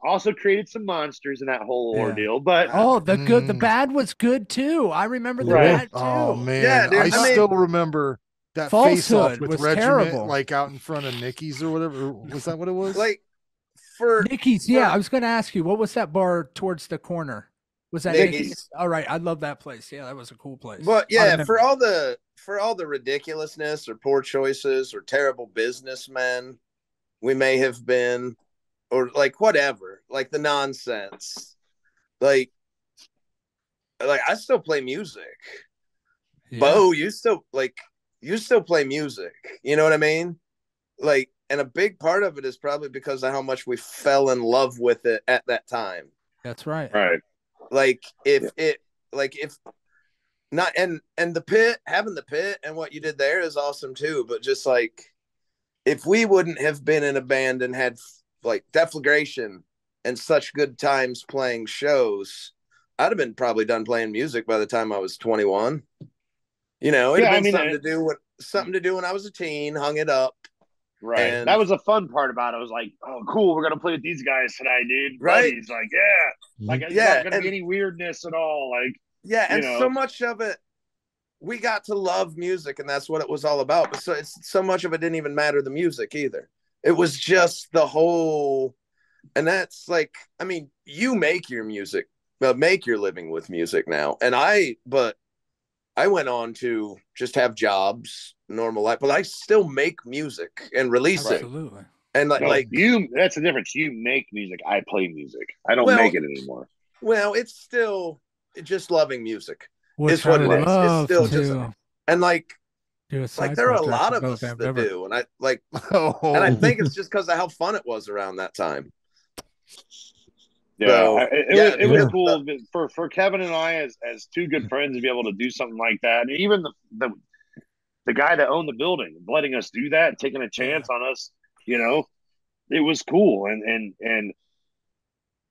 Speaker 5: also created some monsters in that whole ordeal. But
Speaker 1: the bad was good too. I remember the bad too.
Speaker 2: Oh man, I still remember that face off with Regiment, terrible. Like out in front of Nicky's or whatever. Was that what it was?
Speaker 7: Like for
Speaker 1: Nicky's, I was going to ask you, what was that bar towards the corner? Was that Nicky's? All right, I love that place. Yeah, that was a cool place.
Speaker 7: But for all the ridiculousness or poor choices or terrible businessmen we may have been, or like whatever, like the nonsense, like I still play music. Beau, you still play music. You know what I mean? Like, and a big part of it is probably because of how much we fell in love with it at that time.
Speaker 1: That's right.
Speaker 5: Right.
Speaker 7: And the pit, having the pit and what you did there is awesome too. But just like, if we wouldn't have been in a band and had like Deflagration and such good times playing shows, I'd have been probably done playing music by the time I was 21. It'd been something to do when I was a teen, hung it up.
Speaker 5: Right. And that was the fun part about it. I was like, oh, cool. We're going to play with these guys tonight, dude.
Speaker 7: Right.
Speaker 5: He's like, it's not going to be any weirdness at all.
Speaker 7: So much of it, we got to love music, and that's what it was all about. But so much of it didn't even matter the music either. It was just the whole, and that's like, I mean, you make your music, make your living with music now. And I went on to just have jobs, normal life, but I still make music and release it.
Speaker 1: Absolutely.
Speaker 7: And
Speaker 5: that's the difference. You make music. I play music. I don't make it anymore.
Speaker 7: Well, it's still just loving music. Is what it is. It's still just, and there are a lot of us that do. And and I think it's just because of how fun it was around that time.
Speaker 5: Yeah, so, it was cool for Kevin and I as two good friends to be able to do something like that. And even the guy that owned the building letting us do that, taking a chance on us, it was cool. And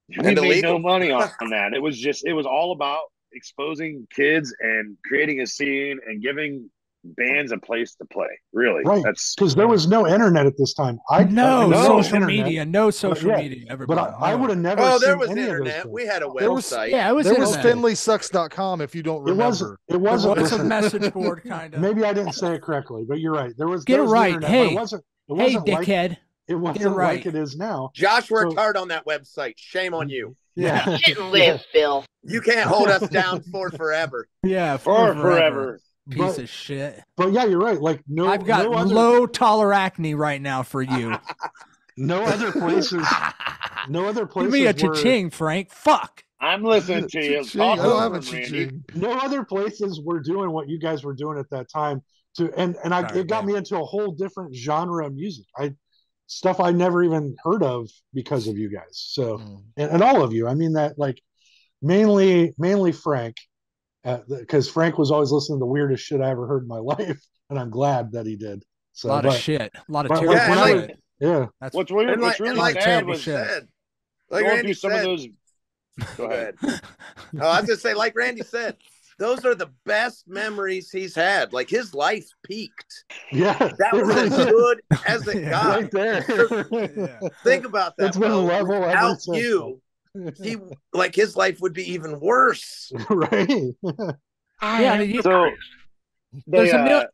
Speaker 5: we made no money on that. It was all about exposing kids and creating a scene and giving bands a place to play. Really,
Speaker 6: right? Because there was no internet at this time.
Speaker 1: No social media. Everybody.
Speaker 6: But I would have never.
Speaker 7: Oh, there was internet. We had a website.
Speaker 1: There was
Speaker 2: FinleySucks.com. If you don't remember,
Speaker 6: it wasn't.
Speaker 1: It was a message board kind of.
Speaker 6: Maybe I didn't say it correctly, but you're right. There was.
Speaker 1: Get it right.
Speaker 6: Internet,
Speaker 1: hey,
Speaker 6: it wasn't
Speaker 1: hey, dickhead.
Speaker 6: it wasn't
Speaker 1: right.
Speaker 6: like it is now.
Speaker 3: Josh worked hard on that website. Shame on you.
Speaker 6: Yeah.
Speaker 8: You didn't live, Phil.
Speaker 3: You can't hold us down for forever.
Speaker 1: Yeah,
Speaker 5: For forever.
Speaker 1: Piece of shit.
Speaker 6: But yeah, you're right. Like
Speaker 1: I've got low toleracne right now for you.
Speaker 6: No other places. No other places.
Speaker 1: Give me a cha-ching, Frank. Fuck.
Speaker 5: I'm listening to you.
Speaker 2: I don't have a cha-ching.
Speaker 6: No other places were doing what you guys were doing at that time. It got me into a whole different genre of music. Stuff I never even heard of because of you guys. So and all of you. I mean that like mainly Frank, because Frank was always listening to the weirdest shit I ever heard in my life, and I'm glad that he did. So,
Speaker 1: a lot of shit. A lot of terrible shit.
Speaker 6: Yeah.
Speaker 1: That's
Speaker 5: what's weird. What's really sad was
Speaker 3: said, like
Speaker 5: going
Speaker 3: Randy
Speaker 5: through some
Speaker 3: said,
Speaker 5: of those. Go ahead.
Speaker 3: Oh, I was gonna say, like Randy said, those are the best memories he's had. Like his life peaked.
Speaker 6: Yeah,
Speaker 3: that was
Speaker 6: really
Speaker 3: as good as it got.
Speaker 6: Right there.
Speaker 3: Think about that.
Speaker 6: It's been a level
Speaker 3: without you. His life would be even worse.
Speaker 6: Right.
Speaker 1: Yeah.
Speaker 5: So
Speaker 1: there's a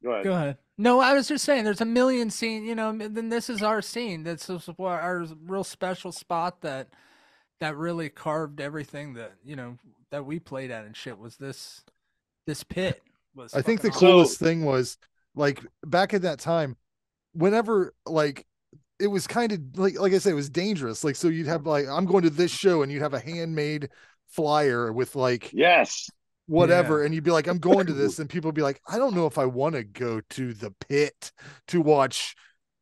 Speaker 5: Go ahead.
Speaker 1: Go ahead. No, I was just saying there's a million scene, then this is our scene. That's our real special spot that really carved everything that, that we played at and shit was this pit.
Speaker 2: I think the coolest thing was like back at that time, whenever like it was kind of like I said, it was dangerous. Like, so you'd have like, I'm going to this show and you'd have a handmade flyer with like, whatever. And you'd be like, I'm going to this. And people would be like, I don't know if I want to go to the pit to watch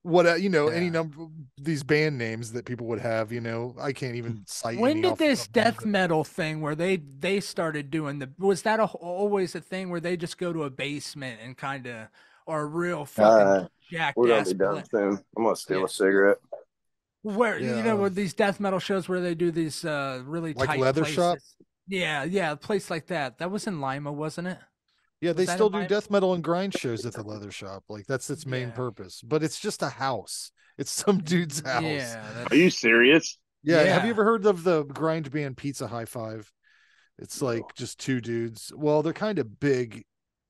Speaker 2: any number of these band names that people would have, I can't even cite.
Speaker 1: When did this death metal thing where they started doing was that always a thing where they just go to a basement and kind of are real fucking jackass?
Speaker 7: We're gonna be done soon. I'm gonna steal a cigarette.
Speaker 1: Where with these death metal shows where they do these really
Speaker 2: like
Speaker 1: tight
Speaker 2: leather
Speaker 1: places.
Speaker 2: shop.
Speaker 1: Yeah, a place like that. That was in Lima, wasn't it?
Speaker 2: Yeah, they still do death metal and grind shows at the leather shop. Like that's its main purpose. But it's just a house. It's some dude's house.
Speaker 1: Yeah.
Speaker 5: Are you serious?
Speaker 2: Yeah. Have you ever heard of the grind band Pizza High Five? It's like just two dudes. Well, they're kind of big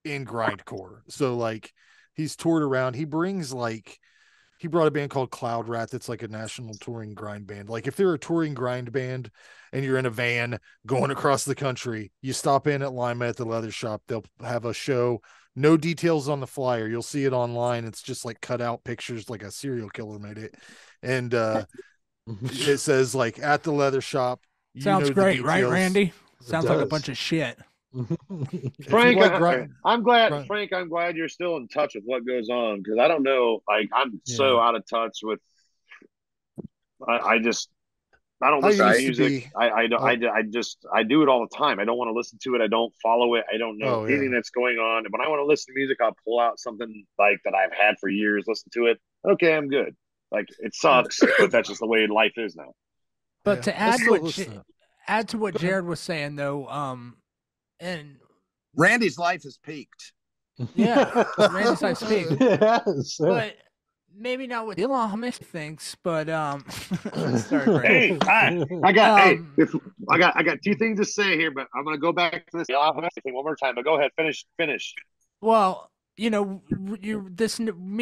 Speaker 2: in grindcore. So like he's toured around. He brought a band called Cloud Rat that's like a national touring grind band. Like if they're a touring grind band and you're in a van going across the country, you stop in at Lima at the leather shop. They'll have a show. No details on the flyer. You'll see it online. It's just like cut out pictures, like a serial killer made it. And it says like at the leather shop.
Speaker 1: Sounds great, right, Randy? Sounds like a bunch of shit.
Speaker 5: Frank, I'm glad. Frank, I'm glad you're still in touch with what goes on because I don't know. Like I'm so out of touch with. I don't listen to music. I do it all the time. I don't want to listen to it. I don't follow it. I don't know anything that's going on. When I want to listen to music, I'll pull out something like that I've had for years. Listen to it. Okay, I'm good. Like it sucks, but that's just the way life is now.
Speaker 1: But to add to what Jared was saying though, and
Speaker 3: Randy's life has peaked.
Speaker 1: Yeah, Randy's life peaked.
Speaker 6: Yes,
Speaker 1: but maybe not what Elon thinks. But
Speaker 5: hey, I got two things to say here, but I'm gonna go back to this thing one more time. But go ahead, finish.
Speaker 1: Well, me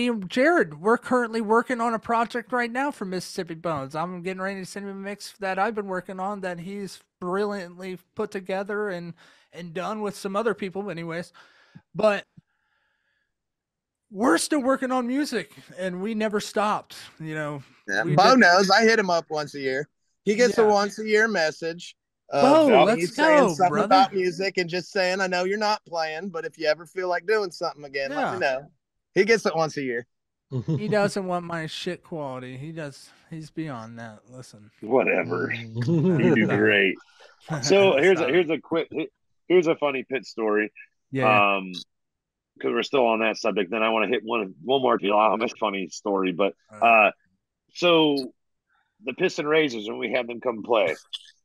Speaker 1: and Jared, we're currently working on a project right now for Mississippi Bones. I'm getting ready to send him a mix that I've been working on that he's brilliantly put together and done with some other people anyways. But we're still working on music and we never stopped,
Speaker 3: Bo knows. I hit him up once a year. He gets a once a year message.
Speaker 1: Let's go,
Speaker 3: something
Speaker 1: brother.
Speaker 3: about music and just saying, I know you're not playing, but if you ever feel like doing something again, let me know. He gets it once a year.
Speaker 1: He doesn't want my shit quality. He's beyond that. Listen.
Speaker 5: Whatever. You do great. So here's a funny pit story.
Speaker 1: Yeah.
Speaker 5: Because we're still on that subject. Then I want to hit one more funny story. But so the Piston Razors, when we had them come play,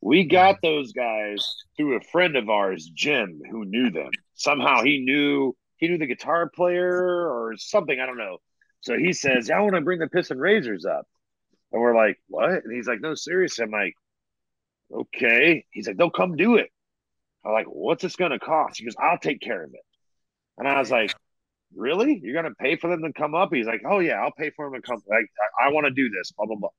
Speaker 5: we got those guys through a friend of ours, Jim, who knew them. Somehow he knew the guitar player or something. I don't know. So he says, I want to bring the Piston Razors up. And we're like, what? And he's like, no, seriously. I'm like, okay. He's like, they'll come do it. I'm like, what's this going to cost? He goes, I'll take care of it. And I was like, really? You're going to pay for them to come up? He's like, oh, yeah, I'll pay for them to come. Like, I want to do this, blah, blah, blah.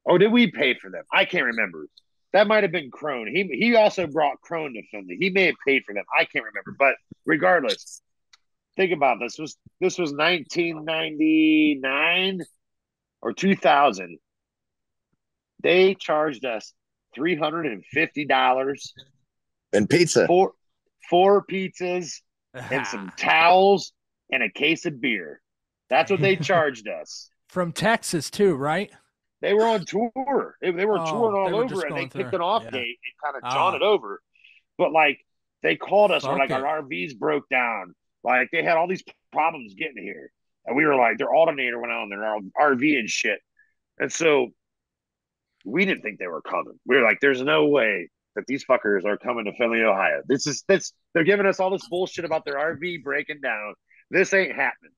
Speaker 5: Oh, did we pay for them? I can't remember. That might have been Crone. He also brought Crone to Finley. He may have paid for them. I can't remember. But regardless, think about this. This was 1999 or 2000. They charged us $350
Speaker 7: and pizza,
Speaker 5: four pizzas and some towels and a case of beer. That's what they charged us.
Speaker 1: From Texas too, right?
Speaker 5: They were on tour. They were touring all over, and they kicked an off gate and kind of jaunt it over. But like, they called us, or like our RVs broke down. Like, they had all these problems getting here, and we were like, their alternator went out on their RV and shit. And so we didn't think they were coming. We were like, there's no way that these fuckers are coming to Findlay, Ohio. They're giving us all this bullshit about their RV breaking down. This ain't happening.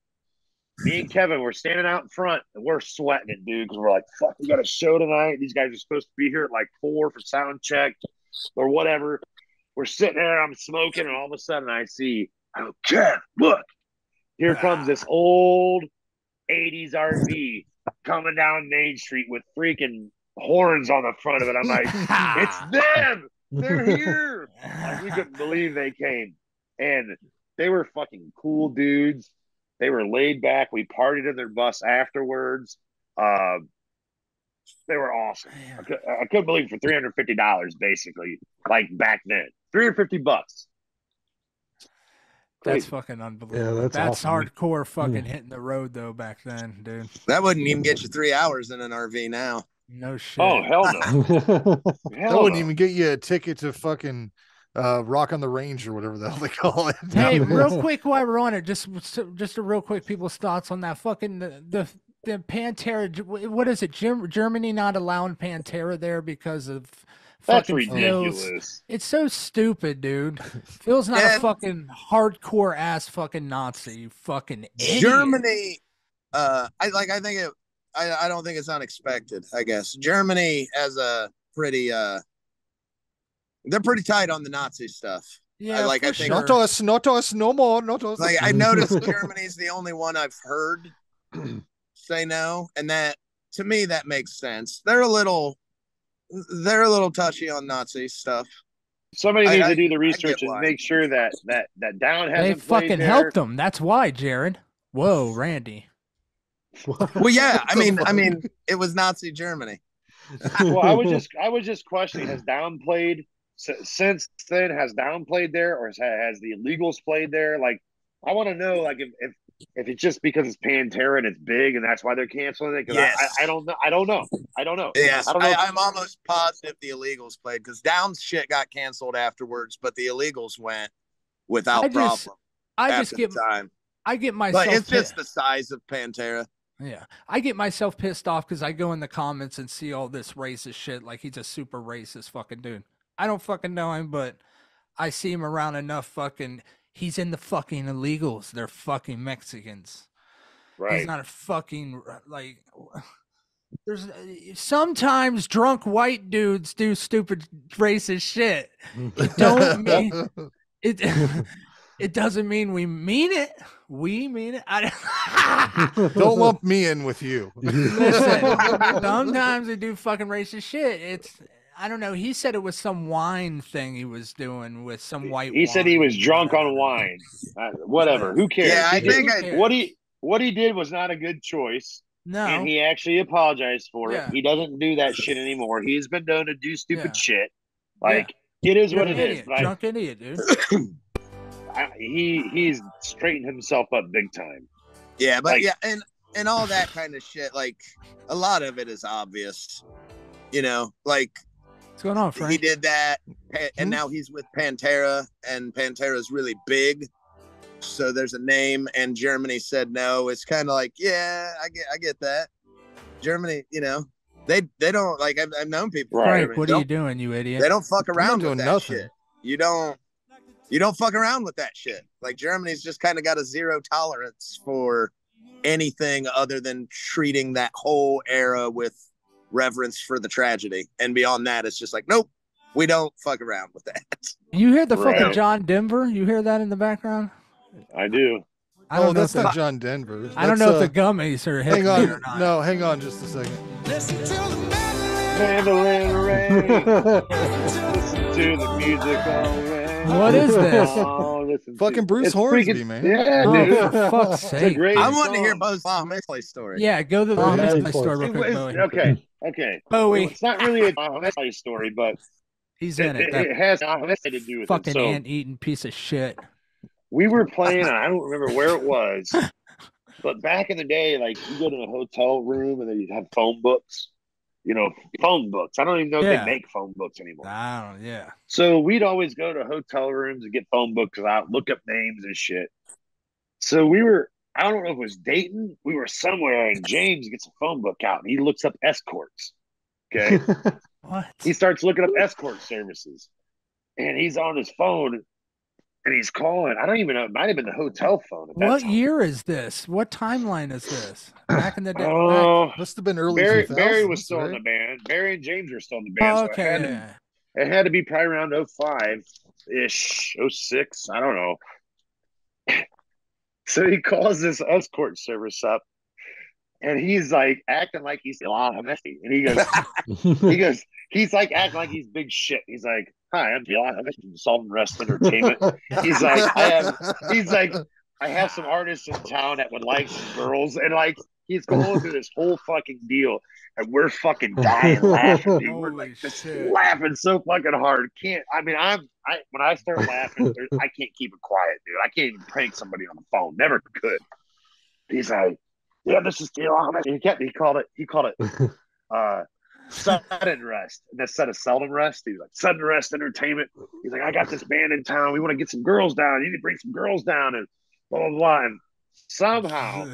Speaker 5: Me and Kevin were standing out in front, and we're sweating it, dude, because we're like, fuck, we got a show tonight. These guys are supposed to be here at like 4 for sound check or whatever. We're sitting there, I'm smoking, and all of a sudden I see, oh, Kev, look, here comes this old 80s RV coming down Main Street with freaking horns on the front of it. I'm like, it's them. They're here. Like, we couldn't believe they came. And they were fucking cool dudes. They were laid back. We partied in their bus afterwards. They were awesome. I couldn't believe it for $350, basically, like back then. $350.
Speaker 1: That's fucking unbelievable.
Speaker 6: Yeah,
Speaker 1: that's
Speaker 6: awesome.
Speaker 1: Hardcore fucking hitting the road though back then, dude.
Speaker 7: That wouldn't even get you 3 hours in an RV now.
Speaker 1: No shit.
Speaker 5: Oh, hell no.
Speaker 2: That wouldn't even get you a ticket to fucking Rock on the Range or whatever the hell they call it.
Speaker 1: Hey, real quick while we're on it, just a real quick people's thoughts on that fucking the Pantera. What is it? Germany not allowing Pantera there because of
Speaker 5: that's
Speaker 1: fucking
Speaker 5: ridiculous.
Speaker 1: Phil's. It's so stupid, dude. Phil's not a fucking hardcore ass fucking Nazi. You fucking idiot.
Speaker 7: Germany. I don't think it's unexpected. I guess Germany has a pretty. They're pretty tight on the Nazi stuff.
Speaker 1: Yeah,
Speaker 7: I think
Speaker 2: not us, no more, not us.
Speaker 7: Like, I noticed Germany's the only one I've heard say no, and that to me that makes sense. They're a little touchy on Nazi stuff.
Speaker 5: Somebody needs to do the research and make sure that Down hasn't. They
Speaker 1: fucking helped them. That's why, Jared. Whoa, Randy.
Speaker 7: Well, yeah. I mean, it was Nazi Germany.
Speaker 5: Well, I was just questioning: has Down played since then? Has Down played there, or has the Illegals played there? Like, I want to know, like, if it's just because it's Pantera and it's big and that's why they're canceling it. Because I don't know. I don't know.
Speaker 7: Yes, I'm almost positive the Illegals played because Down's shit got canceled afterwards, but the Illegals went without problem.
Speaker 1: I get myself.
Speaker 7: But it's just the size of Pantera.
Speaker 1: Yeah, I get myself pissed off because I go in the comments and see all this racist shit. Like, he's a super racist fucking dude. I don't fucking know him, but I see him around enough. Fucking, he's in the fucking Illegals. They're fucking Mexicans.
Speaker 5: Right.
Speaker 1: He's not a fucking, like, there's sometimes drunk white dudes do stupid racist shit. It don't mean it. It doesn't mean we mean it. We mean it.
Speaker 2: Don't lump me in with you.
Speaker 1: Listen, sometimes they do fucking racist shit. I don't know. He said it was some wine thing he was doing with some white wine.
Speaker 5: He said he was drunk on wine. Whatever. Who cares?
Speaker 7: Yeah, I think
Speaker 5: what he did was not a good choice.
Speaker 1: No.
Speaker 5: And he actually apologized for it. He doesn't do that shit anymore. He's been known to do stupid shit. Like, it is what it is.
Speaker 1: Drunk idiot, dude.
Speaker 5: He's straightened himself up big time.
Speaker 7: Yeah, but and all that kind of shit, like, a lot of it is obvious. You know, like,
Speaker 1: what's going on, Frank?
Speaker 7: He did that, and now he's with Pantera, and Pantera's really big, so there's a name, and Germany said no. It's kind of like, yeah, I get that. Germany, you know, they don't, like, I've known people.
Speaker 1: Frank, what are you doing, you idiot?
Speaker 7: They don't fuck around with that shit. You don't fuck around with that shit. Like, Germany's just kind of got a zero tolerance for anything other than treating that whole era with reverence for the tragedy. And beyond that, it's just like, nope, we don't fuck around with that.
Speaker 1: You hear the fucking John Denver? You hear that in the background?
Speaker 5: I do.
Speaker 1: I don't know
Speaker 2: that's
Speaker 1: if
Speaker 2: not
Speaker 1: the,
Speaker 2: John Denver.
Speaker 1: I don't know if the gummies are hitting
Speaker 2: hang
Speaker 1: me or
Speaker 2: on.
Speaker 1: not.
Speaker 2: No, hang on just a second.
Speaker 5: Mandolin rain. Listen to the music all rain.
Speaker 1: What is this?
Speaker 5: Oh, listen
Speaker 2: Fucking Bruce Hornsby, man.
Speaker 5: Yeah,
Speaker 1: Oh,
Speaker 5: dude.
Speaker 1: for fuck's
Speaker 5: It's a
Speaker 1: sake.
Speaker 5: great
Speaker 7: I want to hear
Speaker 5: song.
Speaker 7: Beau's misplay story.
Speaker 1: Yeah, go to the
Speaker 6: Oh,
Speaker 1: misplay
Speaker 6: yeah.
Speaker 1: store real quick, Bowie.
Speaker 5: Okay.
Speaker 1: Bowie.
Speaker 5: It's not really a misplay story, but
Speaker 1: He's in it.
Speaker 5: it has nothing to do with
Speaker 1: Fucking
Speaker 5: it. So
Speaker 1: ant-eating piece of shit.
Speaker 5: we were playing, I don't remember where it was, but back in the day, like you go to a hotel room and then you'd have phone books. Phone books. I don't even know if they make phone books anymore.
Speaker 1: Yeah.
Speaker 5: So we'd always go to hotel rooms and get phone books out, look up names and shit. So I don't know if it was Dayton. We were somewhere and James gets a phone book out and he looks up escorts. Okay.
Speaker 1: What?
Speaker 5: He starts looking up escort services and he's on his phone and he's calling. I don't even know. It might have been the hotel phone.
Speaker 1: What year is this? What timeline is this? Back in the day.
Speaker 2: Must have been early.
Speaker 5: Barry was still in the band. Barry and James were still in the band.
Speaker 1: Oh, okay.
Speaker 5: So it had to be probably around 05-ish, 06. I don't know. So he calls this escort service up and he's like acting like he's and he goes, he's like acting like he's big shit. He's like, "Hi, I'm John. I'm from Salt and Rest Entertainment." He's like, I have some artists in town that would like some girls, and like he's going through this whole fucking deal, and we're fucking dying laughing, dude. We're like just laughing so fucking hard. When I start laughing, I can't keep it quiet, dude. I can't even prank somebody on the phone. Never could. He's like, "Yeah, this is he called it sudden rest." And instead of seldom rest, he's like, "Sudden Rest Entertainment." He's like, "I got this band in town. We want to get some girls down. You need to bring some girls down," and blah blah blah. And somehow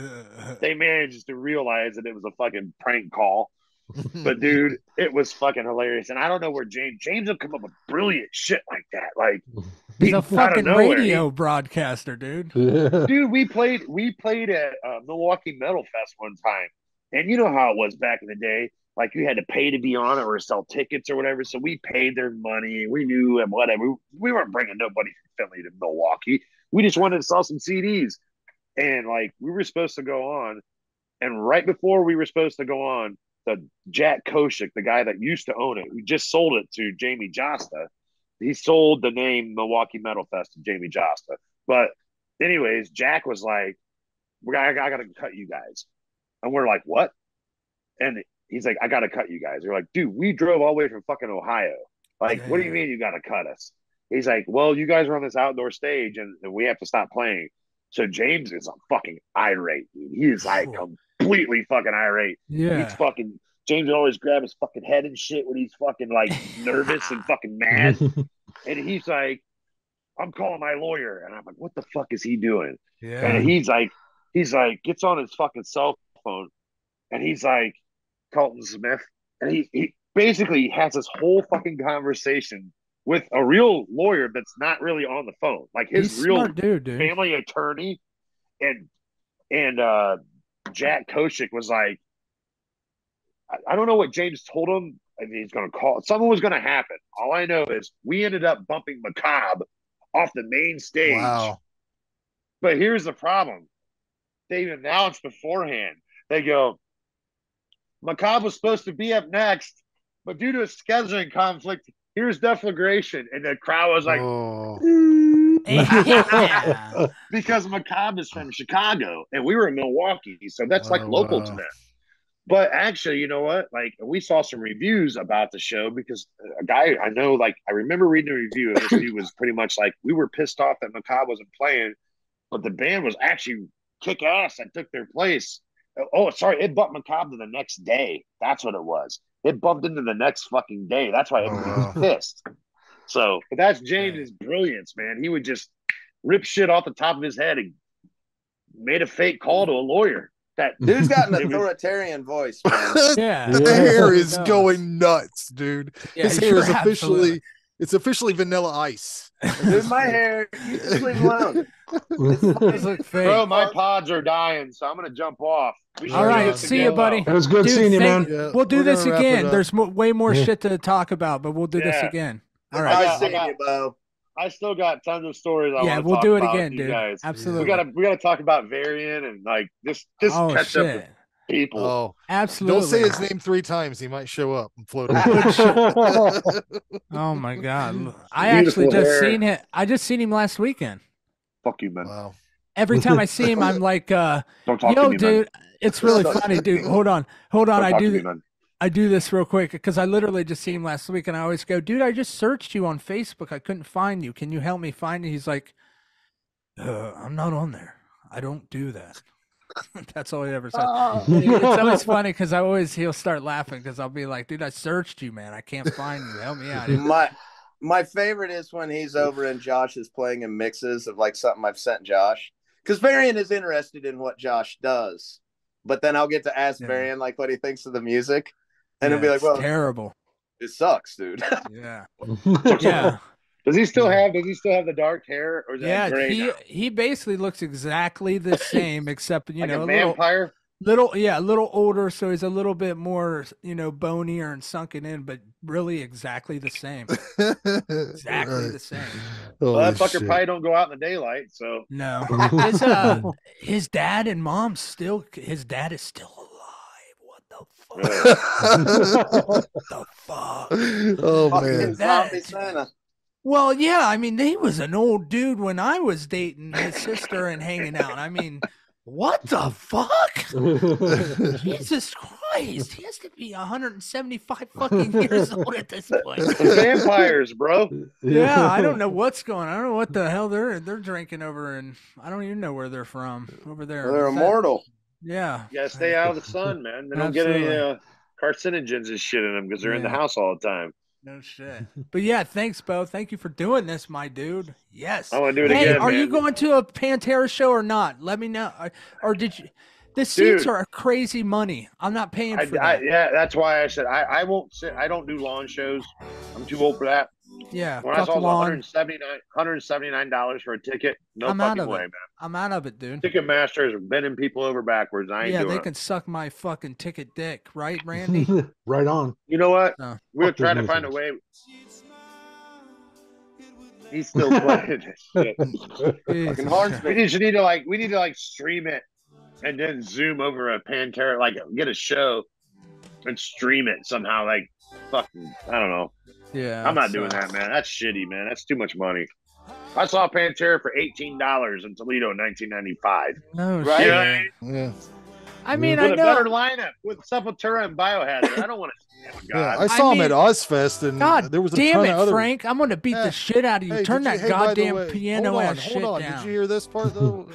Speaker 5: they managed to realize that it was a fucking prank call. But dude, it was fucking hilarious. And I don't know where James will come up with brilliant shit like that. Like
Speaker 1: he's a fucking radio broadcaster, dude.
Speaker 5: Dude, we played at Milwaukee Metal Fest one time, and you know how it was back in the day. Like you had to pay to be on it or sell tickets or whatever. So we paid their money. We knew and whatever. We weren't bringing nobody from Philly to Milwaukee. We just wanted to sell some CDs. And like we were supposed to go on, and right before we were supposed to go on, the Jack Koshik, the guy that used to own it, who just sold it to Jamie Josta, he sold the name Milwaukee Metal Fest to Jamie Josta. But anyways, Jack was like, I got to cut you guys. And we're like, what? And he's like, I got to cut you guys. We're like, dude, we drove all the way from fucking Ohio. Like, what do you mean you got to cut us? He's like, well, you guys are on this outdoor stage and we have to stop playing. So James is a fucking irate, dude. He is like completely fucking irate.
Speaker 1: Yeah.
Speaker 5: He's fucking, James would always grab his fucking head and shit when he's fucking like nervous and fucking mad. And he's like, I'm calling my lawyer. And I'm like, what the fuck is he doing?
Speaker 1: Yeah.
Speaker 5: And he's like, gets on his fucking cell phone and he's like, Colton Smith. And he basically has this whole fucking conversation with a real lawyer that's not really on the phone. Like his
Speaker 1: he's
Speaker 5: real
Speaker 1: smart dude.
Speaker 5: family attorney. And Jack Koshik was like, I don't know what James told him. I mean, he's going to call. Something was going to happen. All I know is we ended up bumping Macabre off the main stage.
Speaker 2: Wow.
Speaker 5: But here's the problem. They announced beforehand. They go, Macabre was supposed to be up next, but due to a scheduling conflict, here's Deflagration. And the crowd was like, because Macabre is from Chicago and we were in Milwaukee. So that's like local to them. But actually, you know what? Like, we saw some reviews about the show because a guy I know, like, I remember reading a review, and this dude was pretty much like, we were pissed off that Macabre wasn't playing, but the band was actually kick ass and took their place. Oh, sorry, it bumped Macabre to the next day. That's what it was. It bumped into the next fucking day. That's why everybody was pissed. So, but that's James' brilliance, man. He would just rip shit off the top of his head and made a fake call to a lawyer. That
Speaker 7: dude's got an authoritarian voice, man.
Speaker 2: The hair is going nuts, dude.
Speaker 1: Yeah,
Speaker 2: his hair is officially it's officially Vanilla Ice.
Speaker 7: Dude, my hair, you just leave alone.
Speaker 5: Bro, my pods are dying, so I'm gonna jump off.
Speaker 1: All right, see you, buddy.
Speaker 6: It was good seeing you, man.
Speaker 2: Yeah,
Speaker 1: we'll do this again. There's way more shit to talk about, but we'll do this again. All right.
Speaker 7: Nice seeing you, Beau.
Speaker 5: I still got tons of stories.
Speaker 1: We'll do it again, dude.
Speaker 5: Guys.
Speaker 1: Absolutely.
Speaker 5: We gotta talk about Varian and like just catch up with people.
Speaker 2: Oh,
Speaker 1: absolutely.
Speaker 2: Don't say his name 3 times. He might show up and float.
Speaker 1: Oh my God! I actually just seen him. I just seen him last weekend.
Speaker 5: Fuck you, man.
Speaker 2: Wow.
Speaker 1: Every time I see him, I'm like,
Speaker 5: Don't talk to me,
Speaker 1: dude.
Speaker 5: Man.
Speaker 1: It's really funny, dude. Hold on.
Speaker 5: Me,
Speaker 1: I do this real quick because I literally just seen him last week, and I always go, dude, I just searched you on Facebook. I couldn't find you. Can you help me find you? He's like, I'm not on there. I don't do that. That's all he ever said. It's always funny because he'll start laughing because I'll be like, dude, I searched you, man. I can't find you. Help me out.
Speaker 7: My favorite is when he's over and Josh is playing in mixes of like something I've sent Josh. Because Varian is interested in what Josh does. But then I'll get to ask Varian like what he thinks of the music. And he'll be like, well,
Speaker 1: terrible.
Speaker 7: It sucks, dude.
Speaker 1: Yeah.
Speaker 5: Yeah. Does he still have the dark hair, or is that gray now?
Speaker 1: He basically looks exactly the same, except
Speaker 5: like a vampire.
Speaker 1: A little older, so he's a little bit more, bonier and sunken in, but really exactly the same. Exactly the same.
Speaker 5: Well, that fucker probably don't go out in the daylight, so
Speaker 1: no. His dad and mom his dad is still alive. What the fuck? What the fuck?
Speaker 2: Oh man.
Speaker 1: Well, yeah, I mean, he was an old dude when I was dating his sister and hanging out. I mean, what the fuck? Jesus Christ. He has to be 175 fucking years old at this point.
Speaker 5: Vampires, bro.
Speaker 1: Yeah, I don't know what's going on. I don't know what the hell they're drinking over, and I don't even know where they're from over there.
Speaker 7: They're immortal.
Speaker 1: Yeah.
Speaker 5: You gotta stay out of the sun, man. They don't get any carcinogens and shit in them because they're in the house all the time.
Speaker 1: No shit. But yeah, thanks, Beau. Thank you for doing this, my dude. Yes.
Speaker 5: I want to do it again.
Speaker 1: Are you going to a Pantera show or not? Let me know. Or did you? The seats are crazy money. I'm not paying for that.
Speaker 5: Yeah, that's why I said I won't sit. I don't do lawn shows. I'm too old for that.
Speaker 1: Yeah.
Speaker 5: When I saw $179 for a ticket, fucking way, man.
Speaker 1: I'm out of it, dude.
Speaker 5: Ticketmaster is bending people over backwards. I ain't doing it.
Speaker 1: Yeah, they can suck my fucking ticket dick, right, Randy?
Speaker 6: Right on.
Speaker 5: You know what? We'll try to find a way. He's still playing this shit.
Speaker 7: Fucking Hornsby.
Speaker 5: We need to stream it and then zoom over a Pantera, like get a show and stream it somehow. Like fucking, I don't know.
Speaker 1: Yeah,
Speaker 5: I'm not doing that, man. That's shitty, man. That's too much money. I saw Pantera for $18 in Toledo in 1995.
Speaker 1: No,
Speaker 5: right?
Speaker 1: Shit.
Speaker 2: Yeah.
Speaker 1: I mean,
Speaker 5: with
Speaker 1: I
Speaker 5: a
Speaker 1: know.
Speaker 5: better lineup with Sepultura and Biohazard. I don't want to.
Speaker 2: Yeah, I saw him at Ozfest, and there was a
Speaker 1: damn
Speaker 2: ton
Speaker 1: it,
Speaker 2: of other...
Speaker 1: Frank! I'm gonna beat the shit out of you.
Speaker 2: Hey,
Speaker 1: Turn that goddamn piano ass shit
Speaker 2: down.
Speaker 1: down.
Speaker 2: Did you hear this part though?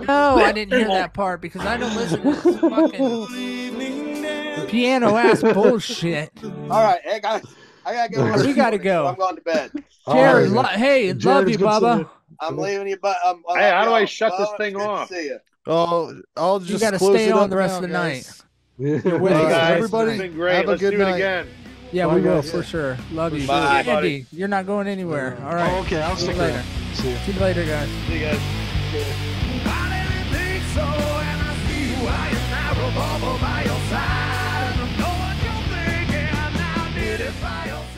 Speaker 1: No, I didn't hear that part because I don't listen to this fucking piano ass bullshit.
Speaker 7: All right, hey guys, I gotta go.
Speaker 1: We gotta go.
Speaker 7: I'm going to bed.
Speaker 1: Jared, hey, love you, Bubba.
Speaker 7: I'm leaving you, but
Speaker 5: hey, how do I shut this thing off?
Speaker 7: See you.
Speaker 2: Oh, I'll just.
Speaker 1: You gotta
Speaker 2: close
Speaker 1: stay
Speaker 2: it
Speaker 1: on
Speaker 2: up
Speaker 1: the rest
Speaker 2: now,
Speaker 1: of the
Speaker 2: guys.
Speaker 1: night. Everybody,
Speaker 5: it's been great.
Speaker 2: Have
Speaker 5: Let's
Speaker 2: a good
Speaker 5: do
Speaker 2: night.
Speaker 5: it again.
Speaker 1: Yeah, we will for sure. Love you.
Speaker 7: Bye,
Speaker 1: Andy, you're not going anywhere. All right.
Speaker 6: Oh, okay, I'll
Speaker 1: See you
Speaker 6: stick
Speaker 1: later.
Speaker 6: around. See you.
Speaker 1: See you later, guys.
Speaker 5: See you guys.
Speaker 8: I didn't think so, and I see you out in that revolver by your side. And I know what you're thinking, I did it by your side.